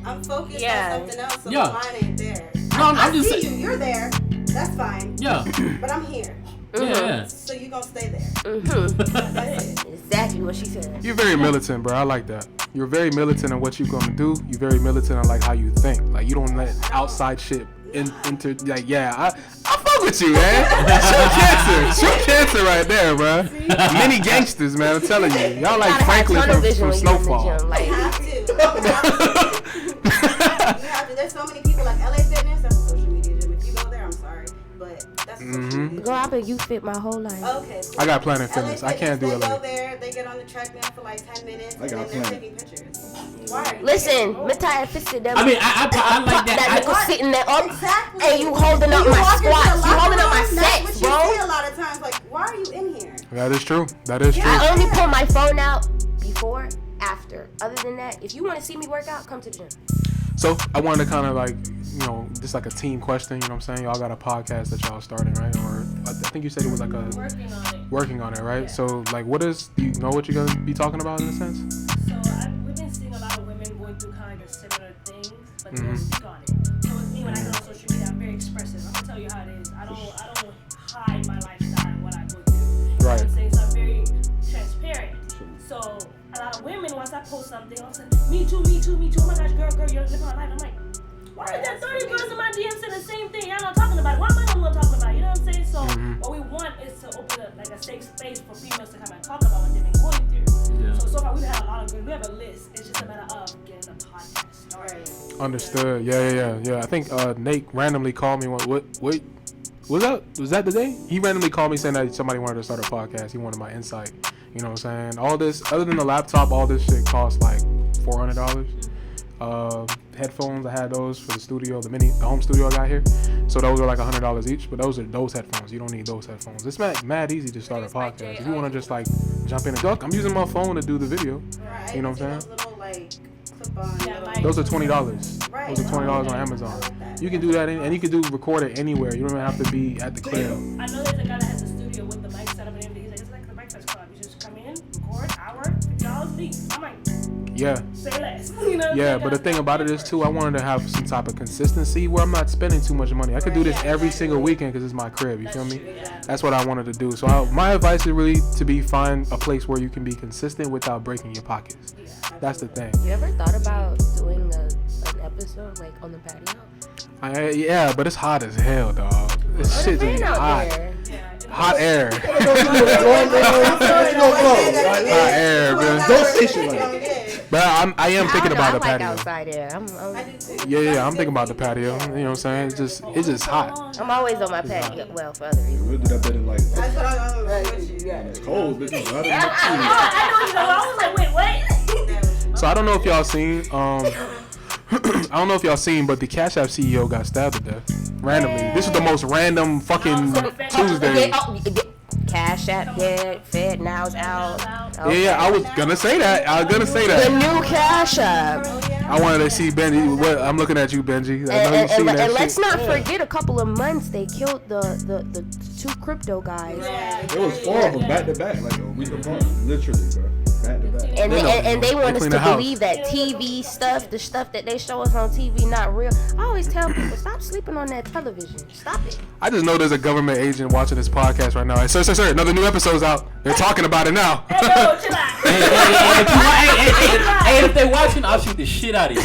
I'm focused on something else, so mine ain't there.
No, I'm just
saying. You're there. That's fine.
Yeah.
But I'm here.
Yeah.
So you gonna stay there.
Mm-hmm. Exactly what she said.
You're very militant, bro. I like that. You're very militant in what you're gonna do. You're very militant in like how you think. Like you don't let outside shit enter. Like I fuck with you, man. Shoot cancer right there, bro. Many gangsters, man. I'm telling you, y'all like Franklin from Snowfall.
You have to. You have to. There's so many people like LA Fitness. That's a social media gym. If you go there, I'm sorry, but that's a social media.
Girl, I've been YouFit my whole life.
Okay. So
I got Planet Fitness. I can't do
LA.
it.
They go there. They get on the treadmill for like 10 minutes, and then they're taking pictures. Why are you
Listen, Matthias fisted them.
I mean, I like that.
That nigga sitting there up,
Exactly.
and you holding up my squats. You holding up my sets, bro.
That's what you say a lot of times. Like, why are you in here?
That is true. That is true.
I only pull my phone out before, after. Other than that, if you want to see me work out, come to the gym.
So I wanted to kind of like, just like a team question. You know what I'm saying? Y'all got a podcast that y'all starting, right? Or I think you said it was like a working on it, right? Yeah. So like, do you know what you're gonna be talking about in a sense?
So we've been seeing a lot of women going through kind of like similar things, but they don't speak on it. So with me, when I go on social media, I'm very expressive. I'm gonna tell you how it is. I don't hide my lifestyle and what I go through. You know what I'm saying? So I'm very transparent. So a lot of women, once I post something, all of a sudden, me too. Oh my gosh, girl, you're living my life. I'm like, why is there 30 girls in my DM saying the same thing? Y'all not talking about it. Why am I not talking about it? You know what I'm saying? So what we want is to open up like a safe space for females to come and talk about what they've been going through. Yeah. So far we've had a lot of good. We have a list. It's just a matter of getting a podcast started.
Understood. Yeah. I think Nate randomly called me. What was that the day? He randomly called me saying that somebody wanted to start a podcast. He wanted my insight. You know what I'm saying? All this, other than the laptop, all this shit costs like $400. Headphones, I had those for the studio, the home studio I got here. So those are like $100 each, but those are those headphones. You don't need those headphones. It's mad easy to start a podcast. If you want to just like jump in and talk, I'm using my phone to do the video.
Right.
You know what I'm saying?
Those little like clip-on.
Those are $20.
Right.
Those are $20 on Amazon. You can do that, and you can record it anywhere. You don't even have to be at the crib.
I know there's a guy that has a studio with the mic set up and everything. He's like, it's like the Breakfast Club. You just come in, record, hour, $50, leave. I'm like,
yeah.
Say less. You know
yeah, but the thing about it is too, I wanted to have some type of consistency where I'm not spending too much money. I could do this every single weekend because it's my crib. You feel me? Yeah. That's what I wanted to do. So my advice is really to find a place where you can be consistent without breaking your pockets. Yeah. That's the thing.
You ever thought about doing an episode like on the patio?
Yeah, but it's hot as hell, dog. This shit is hot. Hot air. Hot air, man.
Don't say shit like that.
But I am thinking about the patio.
Outside air.
Yeah, I'm thinking about the patio. You know what I'm saying? It's just hot.
I'm always on my patio. Well, for other reasons.
We'll do that better like
That's what I'm
it's cold, bitch. It's hot
I was like, wait, what?
So I don't know if y'all seen. I don't know if y'all seen, but the Cash App CEO got stabbed to death randomly. This is the most random fucking Tuesday.
Cash App dead, Fed now's out.
Yeah, I was gonna say that.
The new Cash App.
I wanted to see Benji. I'm looking at you, Benji. I know you seen that
and
shit.
let's not forget, a couple of months they killed the two crypto guys.
It was 4 of them back to back, like a week apart, literally, bro. Back to back.
And they want us to believe that TV stuff, the stuff that they show us on TV, not real. I always tell people, stop sleeping on that television. Stop it.
I just know there's a government agent watching this podcast right now. Hey, sir, another new episode's out. They're talking about it now.
Hey, no, chill out.
Hey, if they're watching, I'll shoot the shit out of you.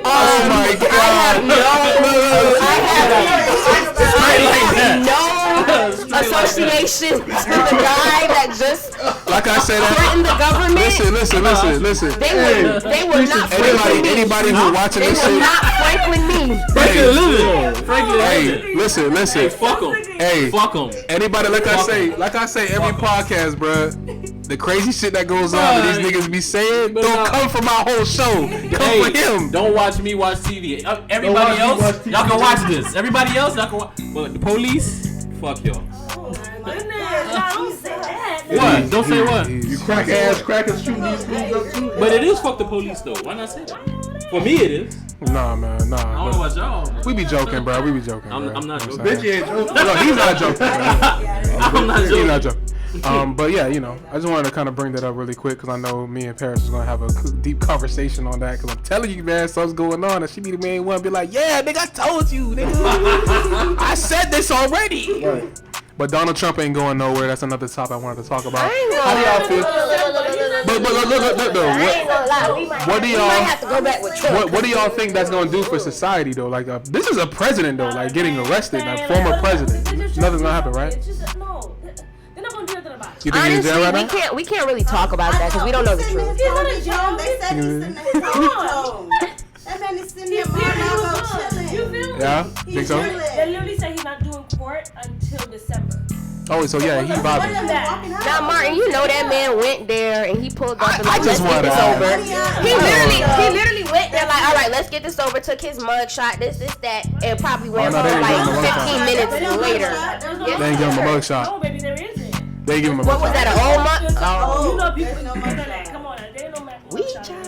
Oh my God.
I have no association to the guy that just
like I said,
threatened the government.
Listen.
They were not
anybody who watching this shit.
They were not Franklin me.
Hey, listen.
Hey, fuck them.
Hey,
fuck them.
Anybody, like I say every podcast, bruh. The crazy shit that goes on that these niggas be saying don't come from my whole show. Come for him.
Don't watch me watch TV. Everybody else, y'all can watch this. Everybody else, y'all can watch. Well, the police, fuck y'all.
Don't say that.
What? Don't say what?
You crack ass crackers shooting these fools up too.
But it is fuck the police though. Why not say that? For me, it is.
Nah, man, nah.
I don't know about y'all.
We be joking, bro.
I'm not joking.
Bitch, you ain't joking.
No, he's not joking.
I'm not joking.
He's not joking. But yeah, you know, I just wanted to kind of bring that up really quick because I know me and Paris is gonna have a deep conversation on that. Because I'm telling you, man, something's going on, and she be the main one, be like, "Yeah, nigga, I told you, nigga, I said this already." Right. But Donald Trump ain't going nowhere. That's another topic I wanted to talk about. How do y'all feel? But look. What do y'all?
Might have to go back with Trump.
What do y'all think that's gonna do for society though? Like, this is a president though, like getting arrested, like former president. Nothing's gonna happen, right?
No, they're not gonna do nothing about it.
You think he's in jail right now?
We can't really talk about that because we don't know the truth.
He's not in jail. They said he's in the home. That man is sitting there chilling.
You feel me?
Yeah, think so?
They literally say he's not doing court until December.
Oh, so yeah, he vibing.
Now, Martin, you know that man went there and he pulled up and like, let's get this over. He literally went there like, all right, let's get this over. Took his mug shot, this, that, and probably went home like 15 minutes later.
They ain't give him a mug shot.
No, baby, there isn't.
They give him a mug shot.
What was that, an old mug?
Oh, you know people that. Come on, there ain't no mug shot.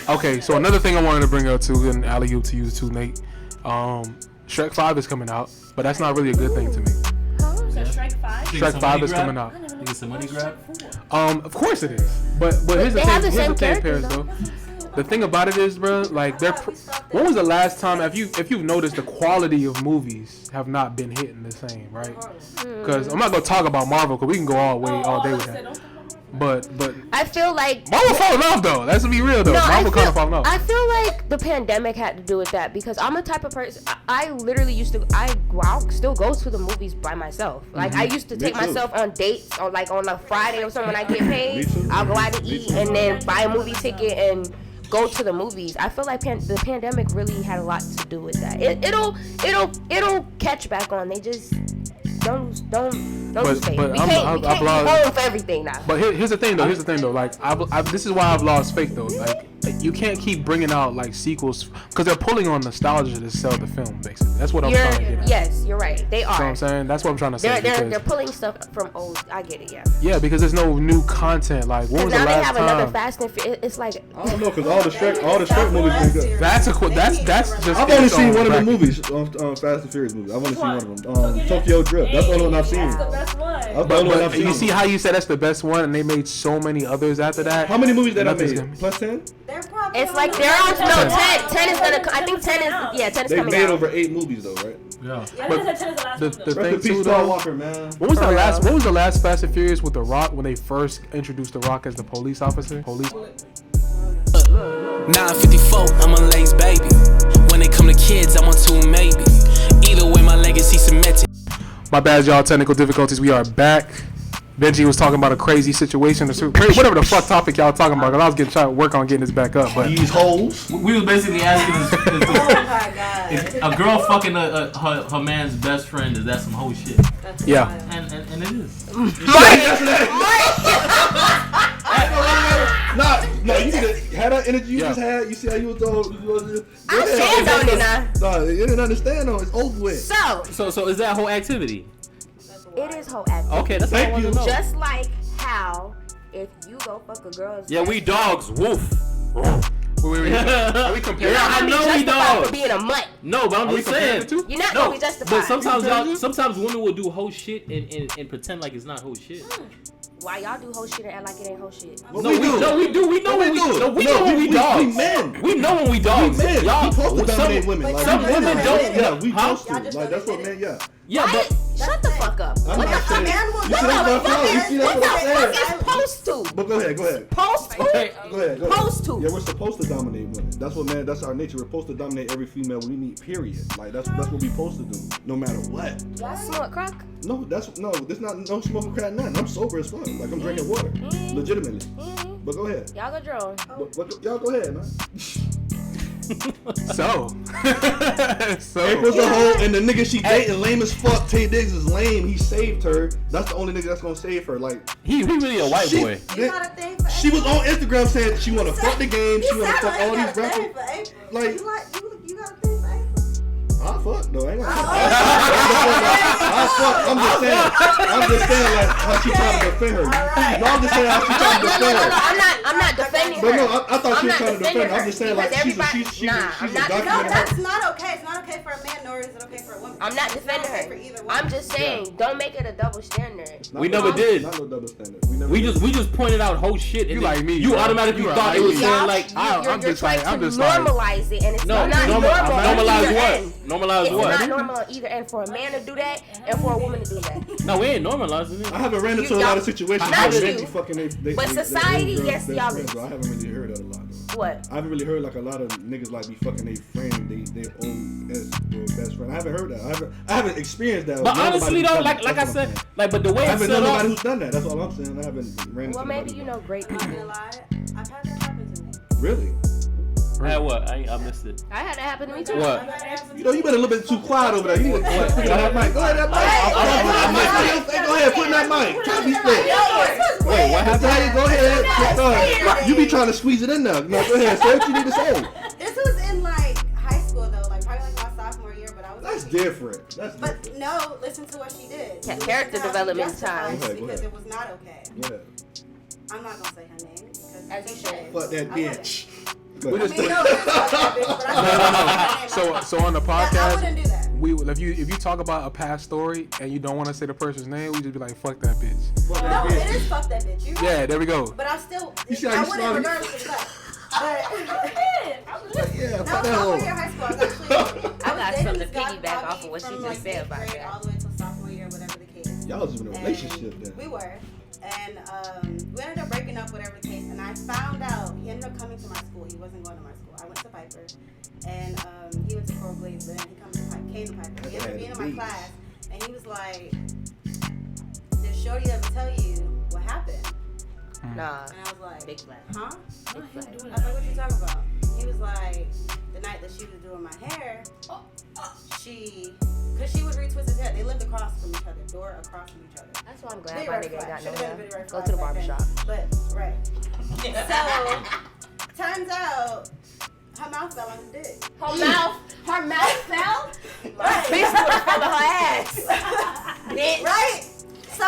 Okay, so another thing I wanted to bring up too, and alley-oop to you too, Nate. Shrek 5 is coming out, but that's not really a good thing to me.
Shrek 5?
Shrek 5 is coming out.
Think it's a money grab?
Of course it is. But here's the thing, Paris, though. The thing about it is, bro, like when was the last time, if you've noticed, the quality of movies have not been hitting the same, right? Because I'm not gonna talk about Marvel because we can go all day with that. But
I feel like
Marvel falling off though. Let's be real though. Marvel kind of falling off.
I feel like the pandemic had to do with that because I'm a type of person. I literally used to. I'll still go to the movies by myself. Like I used to take myself on dates or like on a Friday or something when I get paid. I'll go out to eat and then buy a movie ticket and go to the movies. I feel like the pandemic really had a lot to do with that. It'll catch back on. They just. Don't lose faith. We can't be home for everything now.
But here's the thing though. Like this is why I've lost faith though. Like you can't keep bringing out like sequels because they're pulling on nostalgia to sell the film. Basically, that's what I'm trying to get at.
Yes, you're right. They are.
You know what I'm saying? That's what I'm trying to say.
They're pulling stuff from old. I get it. Yeah.
Yeah, because there's no new content. Like when was the last time? Now they have
another Fast and Furious. It's like
I don't know because all the Shrek movies been good.
That's just.
I've only seen one of the movies, Fast and Furious movies. I've only seen one of them. Tokyo Drift. That's the only one I've seen.
That's the best one.
But you see how you said that's the best one, and they made so many others after that.
How many movies did I make? Plus 10?
It's like they're on 10 is gonna. I think 10 is 10 is
they
coming out.
They made over 8 movies though, right?
Yeah.
But 10 is the last one.
The thing too, though.
Walker, man.
What was the last Fast and Furious with The Rock when they first introduced The Rock as the police officer?
954, I'm a lace baby. When it come to kids, I'm on 2 maybe. Either way, my legacy cemented.
My bad, y'all. Technical difficulties. We are back. Benji was talking about a crazy situation, whatever the fuck topic y'all talking about. Cause I was trying to work on getting this back up. But
these hoes.
We was basically asking if a girl fucking her man's best friend, is that some whole shit?
Yeah.
And it is.
No, you had that energy you just had. You see how you was told.
I stand on it now.
No, you didn't understand though. It's over with.
So is that whole activity?
It is whole activity.
Okay, that's
Thank
all I want to know.
Just like how if you go fuck a girl's
we dogs. Woof.
Wait. Are we comparing?
Yeah, I know we dogs.
For being a mutt.
No, but I'm just saying.
You're not gonna be justified.
But sometimes women will do whole shit and pretend like it's not whole shit.
Why y'all do whole shit and act like it ain't whole shit?
We do. We know when we
dogs.
We men.
We know when we dogs.
We men.
Y'all
we supposed to dominate women. Like,
some women don't.
Yeah, we supposed to. Like that's what men. Yeah.
Yeah, but
shut the fuck up.
I'm
What the
not
fuck?
saying.
What the fuck is supposed to?
But go ahead.
Supposed to?
Go ahead.
Supposed to.
Yeah, we're supposed to dominate women. That's what man. That's our nature. We're supposed to dominate every female we meet. Period. Like that's what we're supposed to do, no matter what.
Smoke crack?
No, there's not no smoking crack. Nothing. I'm sober as fuck. Like I'm drinking water, legitimately. But go ahead.
Y'all go draw.
Y'all go ahead, man.
So
April's a hoe, and the nigga she dating lame as fuck. Tay Diggs is lame. He saved her. That's the only nigga that's gonna save her. Like
he really a white boy.
She was on Instagram saying she wanna fuck the game. She wanna fuck all these rappers. Like
you got a thing for April?
I'll fuck though. I ain't gonna I'm just saying like how she trying to defend her.
Right.
No, I'm just saying how she trying to defend her.
I'm not defending her.
But no, I thought she was trying to defend her. I'm just saying like she's a documentary.
No, that's not okay. It's not okay for a man, nor is it okay for a woman.
I'm not defending her. I'm just saying, don't make it a double standard.
We never did.
Not no double standard.
We just pointed out whole shit.
You like me?
You automatically thought it was saying like
You're trying to normalize it, and it's not normal.
Normalize what? Normalize what?
It's not normal either, and for a man to do that, and for a woman to do that.
No, we ain't normalizing it.
I haven't ran into a lot of situations
Not
where
you.
they fucking
But society, yes, y'all
friends, I haven't really heard that a lot. Though.
What?
I haven't really heard like a lot of niggas like be fucking their friend, their own best friend. I haven't heard that. I haven't experienced that.
But honestly though, like I said, like but the way
I
it's
haven't
set
known
up.
nobody who's done that. That's all I'm saying. I haven't ran into.
Well, maybe you know great
I'm
people.
not gonna lie. I've had that happen to me.
Really?
Hey, what? I missed it.
I had that happen to me too.
What?
You know, you been a little bit too quiet over there. You need to put that mic. Go ahead, that mic. Go ahead, put that mic. Try to be fair.
Wait, what happened?
Go ahead. You be trying to squeeze it in there. No, go ahead. Say what you need to say.
This was in like high school though, like probably like my sophomore year, but I was.
That's different. That's
But
different.
no, listen to what she did.
Character development time.
Go ahead.
Because it was not okay.
Yeah.
I'm not gonna say her name because
As you should.
Fuck that bitch.
I mean, no, it's not that bitch, but I'm not saying her name.
So on the
I
podcast,
wouldn't do that.
if you talk about a past story and you don't want to say the person's name, we just be like, fuck that bitch.
Fuck
No,
that
it
bitch.
is fuck that bitch. You right.
Yeah, there we go.
But I'm still.
You see how
I
you
wouldn't
started?
regardless of the fact. But
Yeah,
no,
fuck that
sophomore
hoe.
year of high school, I was actually.
I got
dating
something
this
to
guy
piggyback
probably
off of what she
from,
just
like,
said
eighth
about
grade
that.
all the way till sophomore year, whatever the case.
Y'all was in a relationship then.
We were. And we ended up breaking up, whatever the case. And I found out he ended up coming to my school. He wasn't going to my school. I went to Piper. And he went to Coral Glades, but then he came to Piper. He ended up being in my class. And he was like, did Shorty ever tell you what happened?
Nah.
And I was like,
Big flag.
huh?
Big
I
flag.
was like, what you talking about? He was like, the night that she was doing my hair, because she would retwist his hair. They lived across from each other, door across from each other.
That's why I'm glad
Big
my
red
nigga ain't
flag.
got no
Should've been a
hair.
big red
Go
flag
to the
back
barbershop.
then. But, right. So, turns out, her mouth fell on his dick.
Her mouth fell? Right. Bitch would have fell on her ass. Bitch.
Right? So,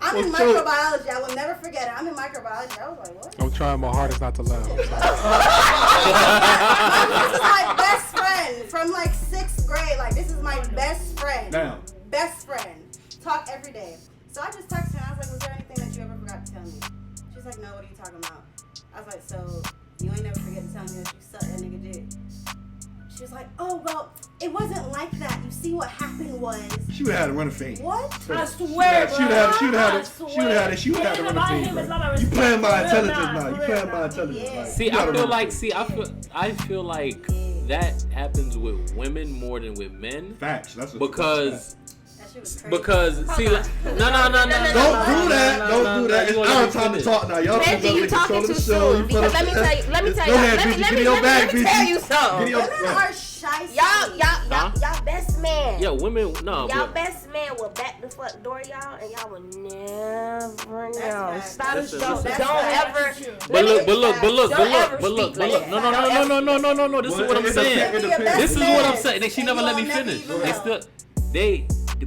I'm in microbiology. I will never forget it. I'm in microbiology. I was like, what?
I'm trying my hardest not to laugh. I'm sorry.
This is my best friend from like 6th grade. Like, this is my best friend.
Damn.
Best friend. Talk every day. So I just texted her and I was like, was there anything that you ever forgot to tell me? She's like, no, what are you talking about? I was like, so you ain't never forget to tell me that you sucked that nigga dick. She was like, oh, well, it wasn't like that. You see, what happened was.
She would have had to run a fade.
What?
I swear,
She would have to run a fade, bro. You playing my intelligence now. You playing my intelligence now.
See, I feel like that happens with women more than with men.
Facts. That's
because
That shit was crazy.
because see, like, no.
Don't do that. Don't do that. It's our time to talk now. Y'all
Benji, you talking too soon. Because let me tell you. Let me tell you something.
Women are shy.
Y'all best man.
Yeah, women. No,
Y'all
but
best man will back the fuck door, y'all, and y'all will never know.
right.
Stop.
Listen,
Don't
listen.
ever.
But look.
Don't ever
No. This is what I'm saying. This is what I'm saying. She never let me finish.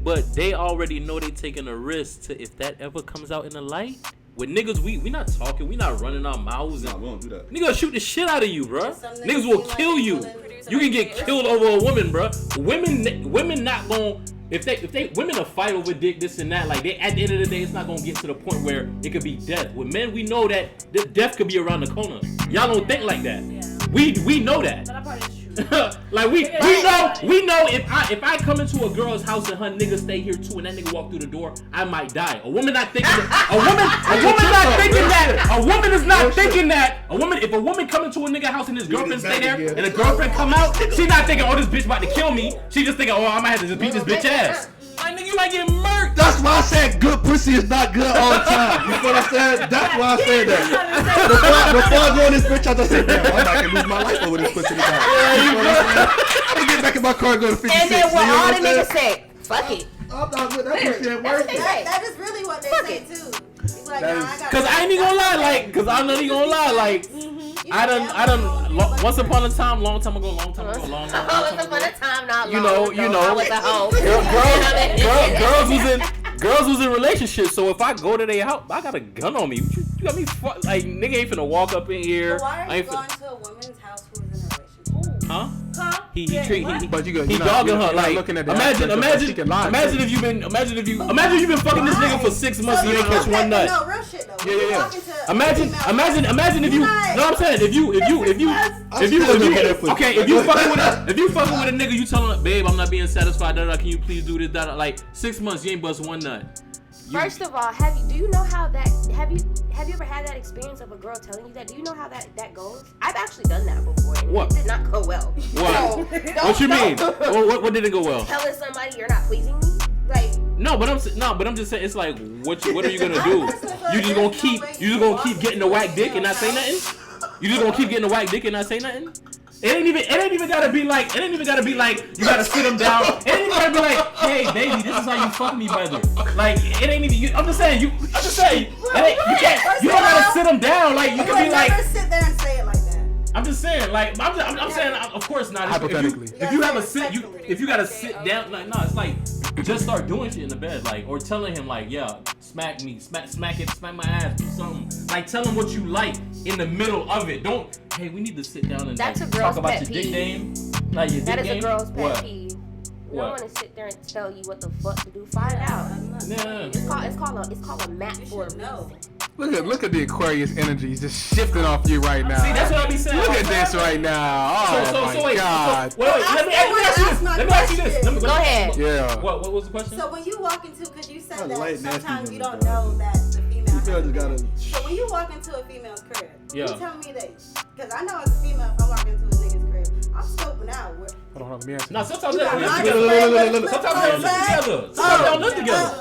But they already know they taking a risk to if that ever comes out in the light. With niggas, we not talking, we not running our mouths.
No, we don't do that.
Niggas shoot the shit out of you, bro. Niggas will kill you. You can get killed over a woman, bro. Women not gon' if they women will fight over dick, this and that. Like they at the end of the day, it's not gonna get to the point where it could be death. With men, we know that death could be around the corner. Y'all don't think like that.
Yeah.
We know that.
That part is true.
Like we know if I come into a girl's house and her nigga stay here too and that nigga walk through the door, I might die. A woman not thinking that. A woman not thinking that. A woman is not thinking that. If a woman come into a nigga house and his girlfriend stay there and the girlfriend come out, she not thinking, oh, this bitch about to kill me. She just thinking, oh, I might have to just beat this bitch ass. Like, nigga, you might get murked.
That's why I said good pussy is not good all the time. You know what I'm saying? That's why I said that. Before I go in this bitch, I just said, damn, I might can lose my life over this pussy. You know what I'm saying? I'm gonna get back in my car and go to 56.
And then what all the niggas say, fuck it.
I'm not with that pussy ain't worth it.
That is really what they say too. Like, nah,
Cause I ain't even gonna lie, like, cause I'm not even gonna lie, like, Once upon a time, long time ago.
Once upon a time, not
you
long
know,
ago. I was a hoe.
Girls was in relationships, so if I go to their house, I got a gun on me. You got me like nigga ain't finna walk up in here.
But why are you going to a woman's house who's in a relationship?
Huh? He
dogging
her like
looking at
imagine if you've been fucking this nigga for 6 months and you ain't catch one nut.
No, real shit though.
Yeah. Imagine if you. No, I'm saying if you fucking with a nigga, you telling her, babe, I'm not being satisfied. Can you please do this? Like 6 months, you ain't bust one nut.
First of all, have you ever had that experience of a girl telling you that? Do you know how that goes? I've actually done that before, and it did not go well.
What?
So,
what you mean? What didn't go well?
Telling somebody you're not pleasing me, like.
No, but I'm just saying it's like what are you gonna do? You just gonna keep getting the whack dick and not say nothing? You just gonna keep getting the whack dick and not say nothing? It ain't even gotta be like you gotta sit them down. It ain't even gotta be like, hey baby, this is how you fuck me, brother. Like it ain't even. I'm just saying. You don't gotta sit them down. Like you can be like.
Never sit there and say it like that.
I'm just saying, like I'm saying, of course not.
Hypothetically,
if you gotta sit down, like no, it's like just start doing shit in the bed, like or telling him like, yeah, smack me, smack my ass, do something. Like tell him what you like in the middle of it. Don't. Hey, we need to sit down and
That's
like,
a girl's
talk about
pet
your dick
peeve.
game. Like your
That
dick
is
game.
a girl's pet
What?
peeve. You
What?
don't want to sit there and tell you what the fuck to do. Find out.
Yeah.
It's called a map for a
No.
Look at the Aquarius energy just shifting off you right now.
See, that's what I be saying.
Look at this right now. Oh my
wait,
God.
Wait, let me ask you this.
Go ahead.
Yeah.
What was the question?
So when you walk into, because you said
I
that
like nasty
sometimes you
women,
don't know that the female has a
just gotta.
man. So when you walk into a female's crib,
Yeah.
you tell me that, because I know as a female, if I walk into a nigga's crib, I'm scoping out.
Hold on, let me answer.
No, sometimes
You
they
got
don't live
my
together.
display,
Sometimes they don't live together. Sometimes they don't live together.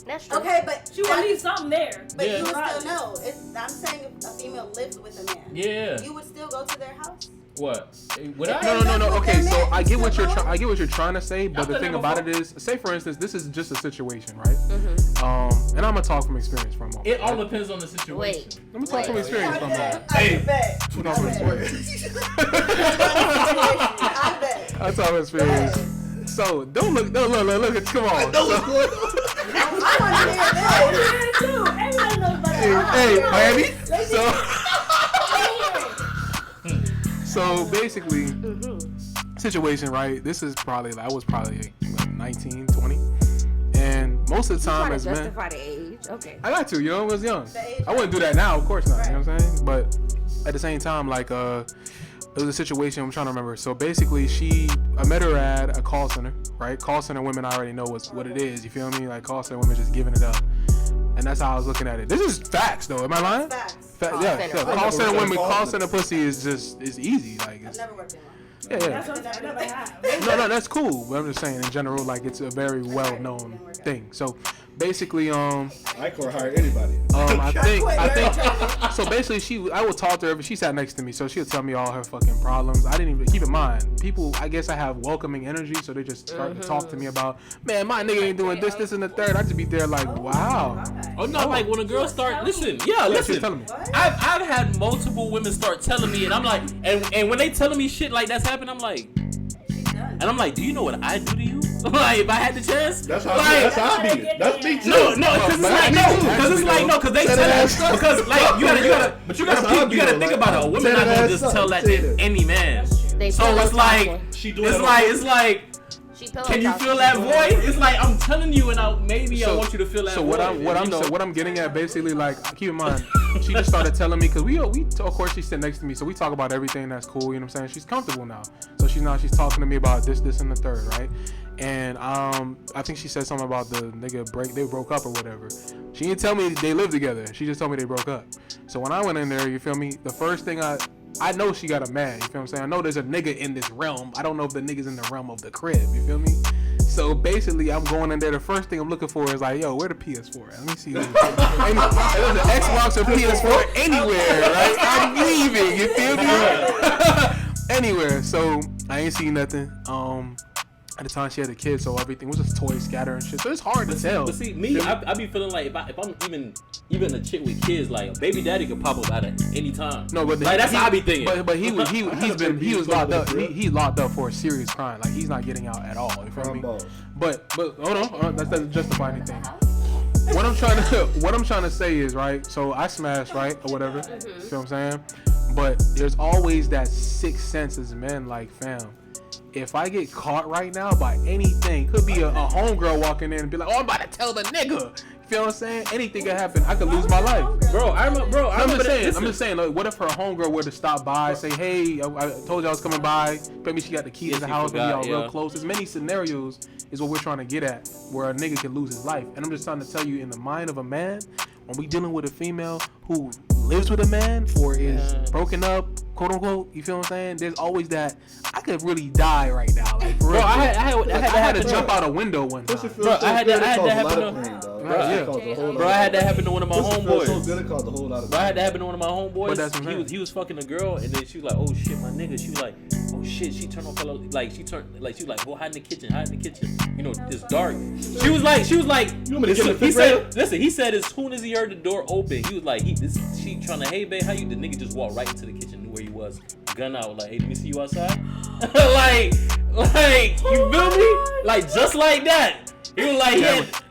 That's true.
Okay, but
She want to leave something there.
But
Yeah.
you would still know. I'm saying if a female lives with a man,
Yeah.
you would still go to their house.
What? Would I?
No. Okay, so I get what you're trying to say, but
I've
the
done
thing
that
about it
before.
is, say for instance, this is just a situation, right? And I'm gonna talk from experience for a moment.
It all depends on the situation.
Let me talk from experience for a moment.
I bet.
Talk from experience.
I bet.
I talk from experience. So don't look. Come on.
I want to hear this.
Too. Everybody knows about
Hey, Miami. So basically, situation, right? This is probably I was probably like 19, 20, and most of the time as men,
justify the age. Okay.
I got to, I was young. I wouldn't do that now, of course not. You know what I'm saying? But at the same time, like it was a situation. I'm trying to remember. So basically, I met her at a call center, right? Call center women I already know what it is. You feel me? Like call center women just giving it up. And that's how I was looking at it. This is facts, though. Am I lying?
Facts.
Yeah. Call center women, call center pussy is easy. Like,
I've never worked in one.
yeah.
That's what I never have.
No, that's cool. But I'm just saying, in general, like it's a very well-known thing. So basically,
I could hire anybody.
I think. So basically, I would talk to her. She sat next to me, so she would tell me all her fucking problems. I didn't even keep in mind. People, I guess I have welcoming energy, so they just start to talk to me about, man, my nigga ain't doing this, and the third. I just be there like, wow.
Oh no, like when a girl start listen.
She's telling me.
I've had multiple women start telling me, and I'm like, and when they telling me shit like that's happened, I'm like, and I'm like, do you know what I do to you? Like if I had the chance,
That's how
like,
I be. That's me too.
No, because they tell us because like you gotta think about it. A woman not gonna just tell that to any man. So it's like it's like. Can you feel that voice? It's like I'm telling you, and I want you to feel that.
So
voice.
what I'm getting at basically, like, keep in mind, she just started telling me because we of course she's sitting next to me, so we talk about everything that's cool. You know what I'm saying? She's comfortable now, so she's talking to me about this, and the third, right? And I think she said something about the nigga they broke up or whatever. She didn't tell me they lived together. She just told me they broke up. So when I went in there, you feel me? The first thing I know she got a man, you feel what I'm saying? I know there's a nigga in this realm. I don't know if the nigga's in the realm of the crib, you feel me? So basically, I'm going in there. The first thing I'm looking for is like, yo, where the PS4 at? Let me see. There's an Xbox or PS4 anywhere, right? I'm leaving, you feel me? Anywhere. So I ain't seen nothing. At the time, she had a kid, so everything was just toys scattered and shit. So it's hard to tell.
But see, me, I be feeling like if I'm even a chick with kids, like baby daddy could pop up at any time.
No, but
like that's how I be thinking.
But he was locked up. He's locked up for a serious crime. Like he's not getting out at all. You feel me? But hold on, that doesn't justify anything. What I'm trying to say is, right, so I smashed, right, or whatever, you feel what I'm saying? But there's always that sixth sense as men, like, fam, if I get caught right now by anything, could be a homegirl walking in and be like, oh, I'm about to tell the nigga. You feel what I'm saying? Anything could happen. I could lose my life. I'm just saying, like, what if her homegirl were to stop by, say, hey, I told you I was coming by, maybe she got the keys in the house, maybe y'all real close. There's many scenarios is what we're trying to get at, where a nigga can lose his life. And I'm just trying to tell you, in the mind of a man, when we dealing with a female who lives with a man or is broken up, quote unquote, you feel what I'm saying? There's always that, I could really die right now. Like, for real. I had to jump out a window one time.
Bro, I had that happen to Bro, I had that happen to one of my homeboys. Bro, I had that happen to one of my homeboys. He was fucking a girl, and then she was like, oh shit, my nigga. She was like, oh shit, she turned off, like she was like, go hide in the kitchen. You know, it's dark. She was like, he said as soon as he heard the door open, he was like, she trying to, hey babe, how you? The nigga just walked right into the kitchen, knew where he was, gun out, like, hey, let me see you outside. like, you feel me? Like, just like that. He was like,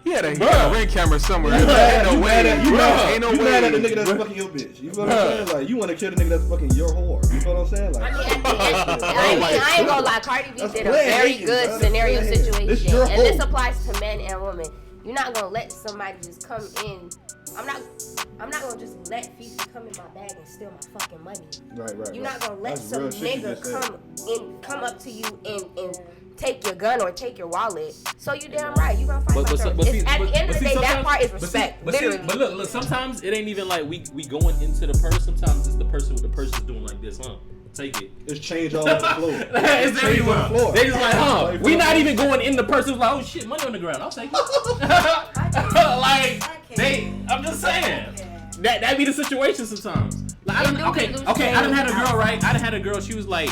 he had a ring camera somewhere. Ain't no way.
You mad at the nigga that's fucking your bitch. You feel what I'm saying? Like, you want to kill the nigga that's fucking your whore. You feel what I'm saying? Like,
I ain't gonna lie. Cardi B did a very good scenario situation. And this applies to men and women. You're not gonna let somebody just come in. I'm not gonna just let Fifi come in my bag and steal my fucking money.
Right.
You're not gonna let some nigga come up to you and take your gun or take your wallet. So you damn right, you gonna fight my turn. At the end of the day, that part is respect.
But look, sometimes it ain't even like we going into the purse. Sometimes it's the person with the purse is doing like this, huh? Take it.
It's change all over the floor.
It's everywhere. They just like, huh? We not even going in the purse. It's like, oh shit, money on the ground. I'll take it. I'm just saying. That be the situation sometimes. Like, I done had a girl, right? I done had a girl. She was like,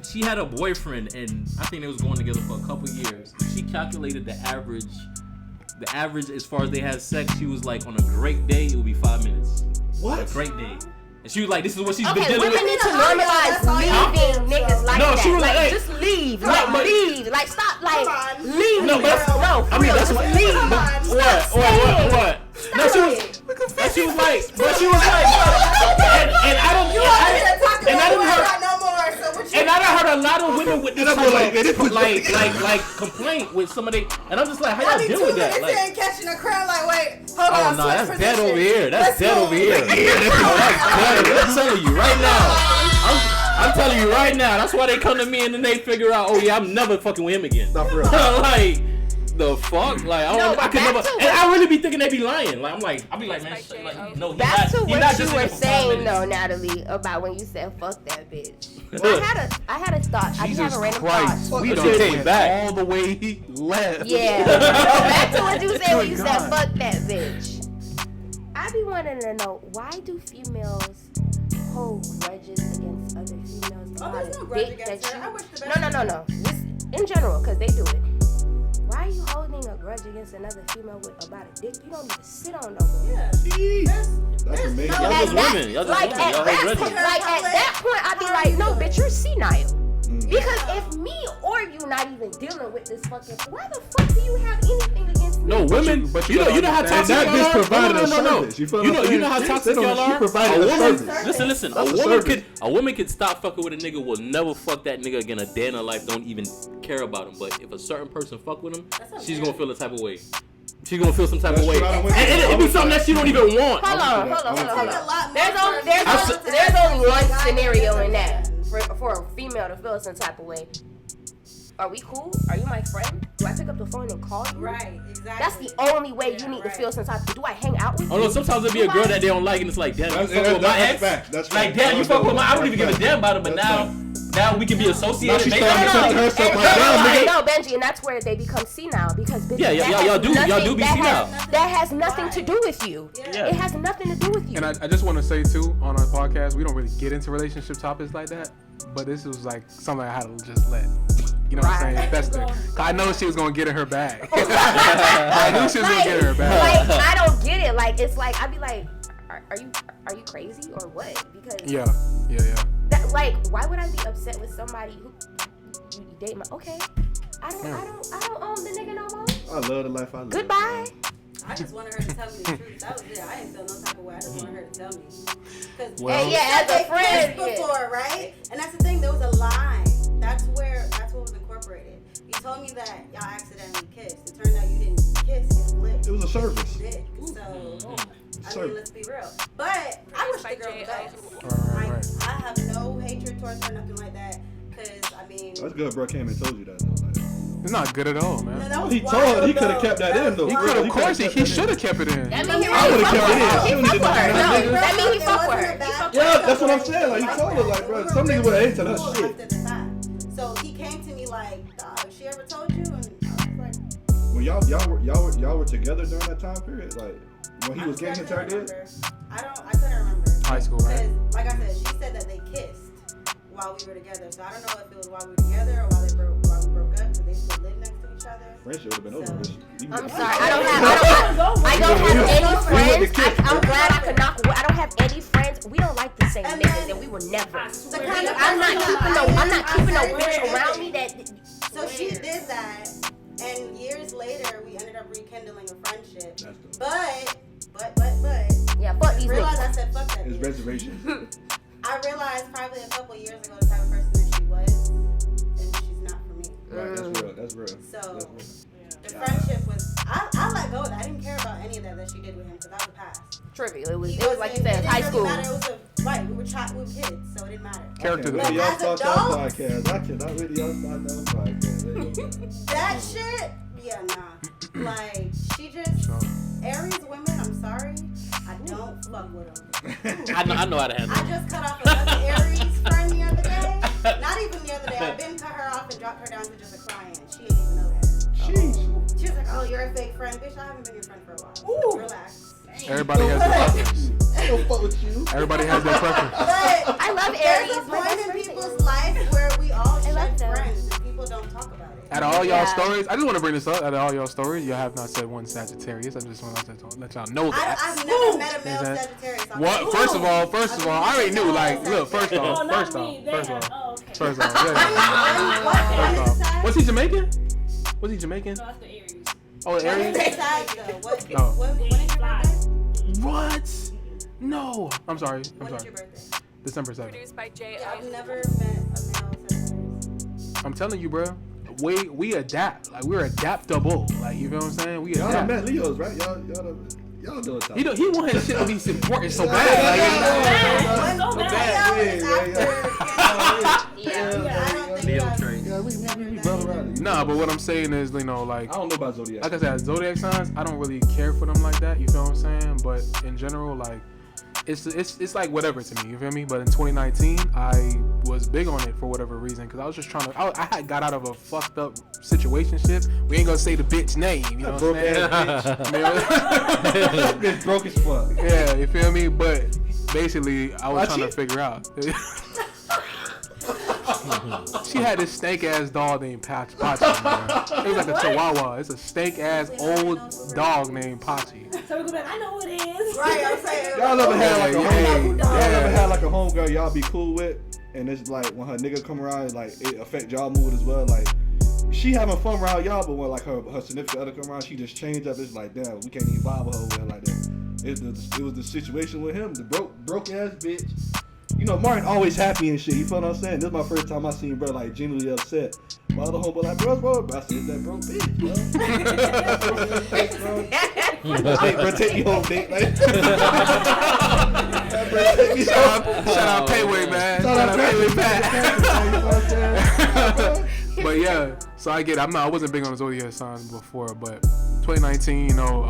she had a boyfriend, and I think they was going together for a couple years. She calculated the average as far as they had sex. She was like, on a great day, it would be 5 minutes.
What?
A great day. And she was like, this is what she's been dealing with.
Women need to normalize leaving niggas like that.
She was like,
just leave. Leave. Like, stop. Like, leave.
No, I mean, that's what.
Leave.
What? No, she was like, and I done heard a lot of women with this like complaint with some of they, and I'm just like, how y'all deal with that?
Like, catching a crowd, like, wait, hold on.
Oh no, that's dead over here. That's dead over here. I'm telling you right now. I'm telling you right now. That's why they come to me and then they figure out, oh yeah, I'm never fucking with him again.
Not for real.
Like, the fuck? Like, I could never. And I really be thinking they be lying. Like, I'll be like, man, like, no,
back to what you were saying though, Natalie, about when you said fuck that bitch. I had a thought. I just have a random thought.
We done came back all the way left.
Yeah. Back to what you said when you said fuck that bitch. I be wanting to know, why do females hold grudges against other females?
There's no grudge against her. I wish the best.
No. This, in general, because they do it. Why are you holding a grudge against another female about a dick you don't need to sit on no more?
Yeah.
That's amazing.
Y'all just women. Y'all
at that point, I'd be like, no, bitch, you're senile. Because if me or you not even dealing with this fucking, why the fuck do you have anything against me?
No, women, but you know how toxic y'all are.
That bitch provided a service.
You know how toxic y'all are.
She provided a service.
Listen. A woman could stop fucking with a nigga, will never fuck that nigga again a day in her life. Don't even care about him. But if a certain person fuck with him, she's gonna feel a type of way. She's gonna feel some type of way, and it be something that she don't even want.
Hold on. There's only one scenario in that for a female to feel some type of way. Are we cool? Are you my friend? Do I pick up the phone and call you?
Right, exactly.
That's the only way you need to feel some type of. Do I hang out with you?
Oh no, sometimes it'll be a girl that they don't like, and it's like, damn, you fuck with my ex. Like, damn, you fuck with my. I don't even give a damn about it, but now we can be associated.
No,
Benji, and that's where they become senile because
y'all do be senile.
That has nothing to do with you. Yeah. It has nothing to do with you.
And I just want to say too, on our podcast, we don't really get into relationship topics like that, but this was like something I had to just let you know what I'm saying, fester. I know she was gonna get in her bag. I knew she was gonna get in her bag.
Like, I don't get it. Like, it's like, I'd be like, are you crazy or what? Because
Yeah.
that, like, why would I be upset with somebody who you date my? Okay, I don't own the nigga no more.
I love the life I live.
Goodbye.
I just wanted her to tell me the truth. That was it. I didn't feel no type of way. I just wanted her to tell me.
Well,
yeah, as a friend,
before, right? And that's the thing. There was a lie. That's what was incorporated. You told me that y'all accidentally kissed. It turned out you didn't kiss. You licked.
It was a service.
Dick. So, I mean, let's be real. But I wish the girl was
Right.
I have no hatred towards her, nothing like that. Cause I mean,
That's good, bro. Came and told you that. Though. Like,
it's not good at all, man.
no, that was
he
wild,
he could have
though.
kept that in though.
He
bro.
could, of
He
course,
coulda
he
kept
should have kept it in.
That mean he
I would've kept it in.
He
She
fuck with her.
would've
No,
done
that mean he
It
fuck with
wasn't
her.
a bad
He fuck with
Yeah,
her.
that's what I'm saying. Like, he told her, like, bro, some nigga would've ate to that
Cool
shit.
after the fact. So he came to me like, dog, she ever told you? And I was like,
Well, y'all were together during that time period, like when he was getting his hair did.
I couldn't remember.
High school, right?
Because, like I said, she said that they kissed while we were together. So I don't know if it was while we were together or while we broke up. Because they still lived next to each other.
Friendship would have been over.
So-
I'm sorry. I don't have any friends. I'm glad I could knock. I don't have any friends. We don't like the same
And
niggas,
then-
and we were never.
The kind of
I'm not keeping no bitch around me that.
So she did that, and years later we ended up rekindling a friendship.
That's good.
But
Yeah, fuck these
realized I
niggas.
said fuck that.
His
bitch.
reservation.
I realized probably a couple years ago the type of person that she was, and she's not for me.
Right, that's real. That's real.
So
That's real.
the friendship was I let go of that. I didn't care about any of that she did with him because that was the past.
Trivial. It was like you said,
it
high
didn't
school.
really matter. It was right. We were kids, so it didn't matter.
Character
Really,
But
y'all
as
start y'all
adults-
podcast. I cannot really y'all start no podcast. There you go.
That shit, yeah, nah. Like she just Aries women. I'm sorry, I don't fuck with them.
I know how to handle
I
it.
just cut off another Aries friend the other day. Not even the other day. I've been cut her off and dropped her down to just a client. She didn't even know that.
Jeez.
She was like, "Oh, you're a fake friend, bitch. I haven't been your friend for a while. Relax."
Everybody has their preference.
I don't fuck with you.
Everybody has their preference.
But
I love Aries.
there's a
My best
point in
friend
people's
is.
life where we all
I love
shed
them.
friends and people don't talk about it.
Out of all y'all
Yeah.
stories, I just want to bring this up. Out of all y'all stories, y'all have not said one Sagittarius. I just want to let y'all know that.
I've never met a male
Is that-
Sagittarius. I'm
What?
like,
First of all,
I've
I already
never
knew.
met a
Like,
male
look, first
Sagittarius.
off,
Oh, not me. They
first
have.
off,
Oh, okay.
first off, yeah.
What?
First
What?
off. Was he Jamaican? Was he Jamaican?
No, that's the Aries.
Oh,
What is
Aries.
the side though? What?
No.
When is your birthday?
What? No. I'm sorry. I'm
When is
sorry.
your birthday?
December 7th.
Produced by J.
Yeah, I've never met a male Sagittarius.
I'm telling you, bro. We adapt. Like, we're adaptable. Like, you feel what I'm saying? We
Y'all done
adapt.
met Leos, right? Y'all know what time.
He want his shit to be important so bad.
So bad.
I don't think
Leo
that's-
trait.
Yeah, we brother around.
Like, nah, but what I'm saying is, you know, like
I don't know about Zodiac.
I said, zodiac signs, I don't really care for them like that. You feel what I'm saying? But in general, like, it's like whatever to me. You feel me? But in 2019, I was big on it for whatever reason because I was just trying to. I had got out of a fucked up situationship. We ain't gonna say the bitch name. You know what I'm saying?
Bitch broke as fuck.
Yeah, you feel me? But basically, I was trying to
Pachi?
figure out. She had this stank ass dog named Pachi. Man. It was like a chihuahua. It's a stank ass old dog named Pachi.
So we go back. I know who it is.
Right, I'm saying.
Y'all ever had like a
Yeah,
y'all ever
yeah.
had like a homegirl y'all be cool with, and it's like when her nigga come around, like it affect y'all mood as well. Like she having fun around y'all, but when like her significant other come around, she just changed up. It's like damn, we can't even vibe with her with her like that. It was the situation with him, the broke ass bitch. You know, Martin always happy and shit. You feel what I'm saying? This is my first time I seen bro like genuinely upset. My other homeboy like, bro, I said, it's that broke bitch, bro. Bro, take me home, date. Like, bro, take me home.
Shout out Payway, man.
Shout out
Payway
Payway,
back. But yeah, so I wasn't big on the zodiac signs before, but 2019, you know,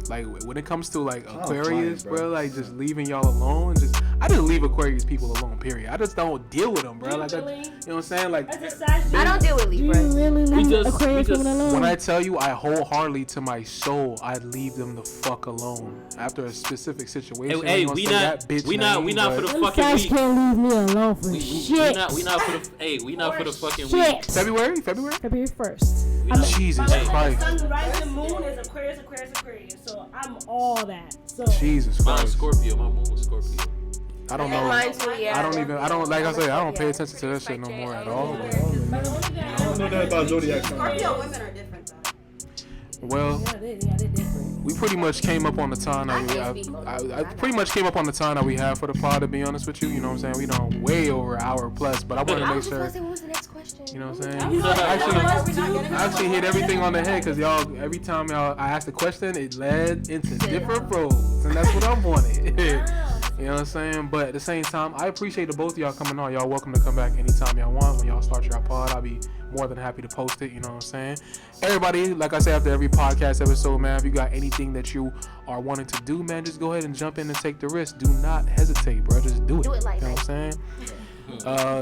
Like when it comes to like Aquarius, bro, like just leaving y'all alone. I just leave Aquarius people alone. Period. I just don't deal with them, bro. Like you know what I'm saying? Like
I don't deal with Libra.
When I tell you, I wholeheartedly to my soul, I leave them the fuck alone after a specific situation.
Hey, we not for the fucking week.
Can't leave me alone for shit.
We not for the fucking
shit.
week.
February
1st.
Jesus Christ.
Sun, rising moon is Aquarius. So I'm all that. So
Jesus
Mine
Christ.
Scorpio. My moon was Scorpio.
I don't know.
Mine too, yeah.
I don't like I said, I don't pay attention to that shit no more at all.
I don't know that about zodiac signs.
Scorpio women are different though.
Well,
they're different.
we pretty much came up on the time that I pretty much came up on the time that we have for the pod, to be honest with you. You know what I'm saying? We done way over an hour plus, but I want to make sure.
What was the next question?
You know what I'm saying? I actually hit everything on the head because y'all, every time I asked a question, it led into different roads, and that's what I wanted. You know what I'm saying? But at the same time, I appreciate the both of y'all coming on. Y'all welcome to come back anytime y'all want. When y'all start your pod, I'll be more than happy to post it. You know what I'm saying? Everybody, like I say after every podcast episode, man, if you got anything that you are wanting to do, man, just go ahead and jump in and take the risk. Do not hesitate, bro. Just do it.
Do it like
you know what I'm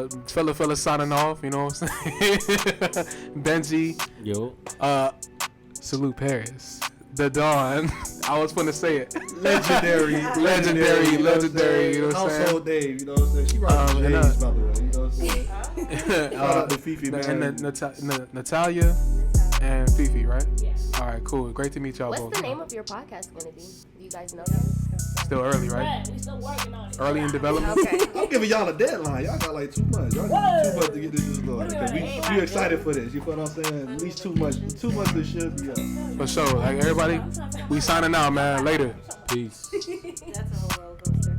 saying? Fella signing off. You know what I'm saying? Benji.
Yo.
Salute Paris. The Dawn. I was gonna say it.
Legendary.
You know what I'm saying?
Household Dave. You know what I'm saying? She rocks J's, by the way. You know what I'm saying? Shout out to Fifi, man.
And Natalia and Fifi, right?
Yeah.
All right, cool. Great to meet y'all both.
What's the name of your podcast gonna be? Do you guys know that?
Still early, right?
Yeah, we still working on it.
Early in development.
Okay.
I'm giving y'all a deadline. Y'all got like 2 months. Y'all got 2 months to get this going. Because we excited for this. You feel what I'm saying? At least 2 months. 2 months this should be up.
For sure. Like everybody, we signing out, man. Later.
Peace.
That's a whole roller coaster.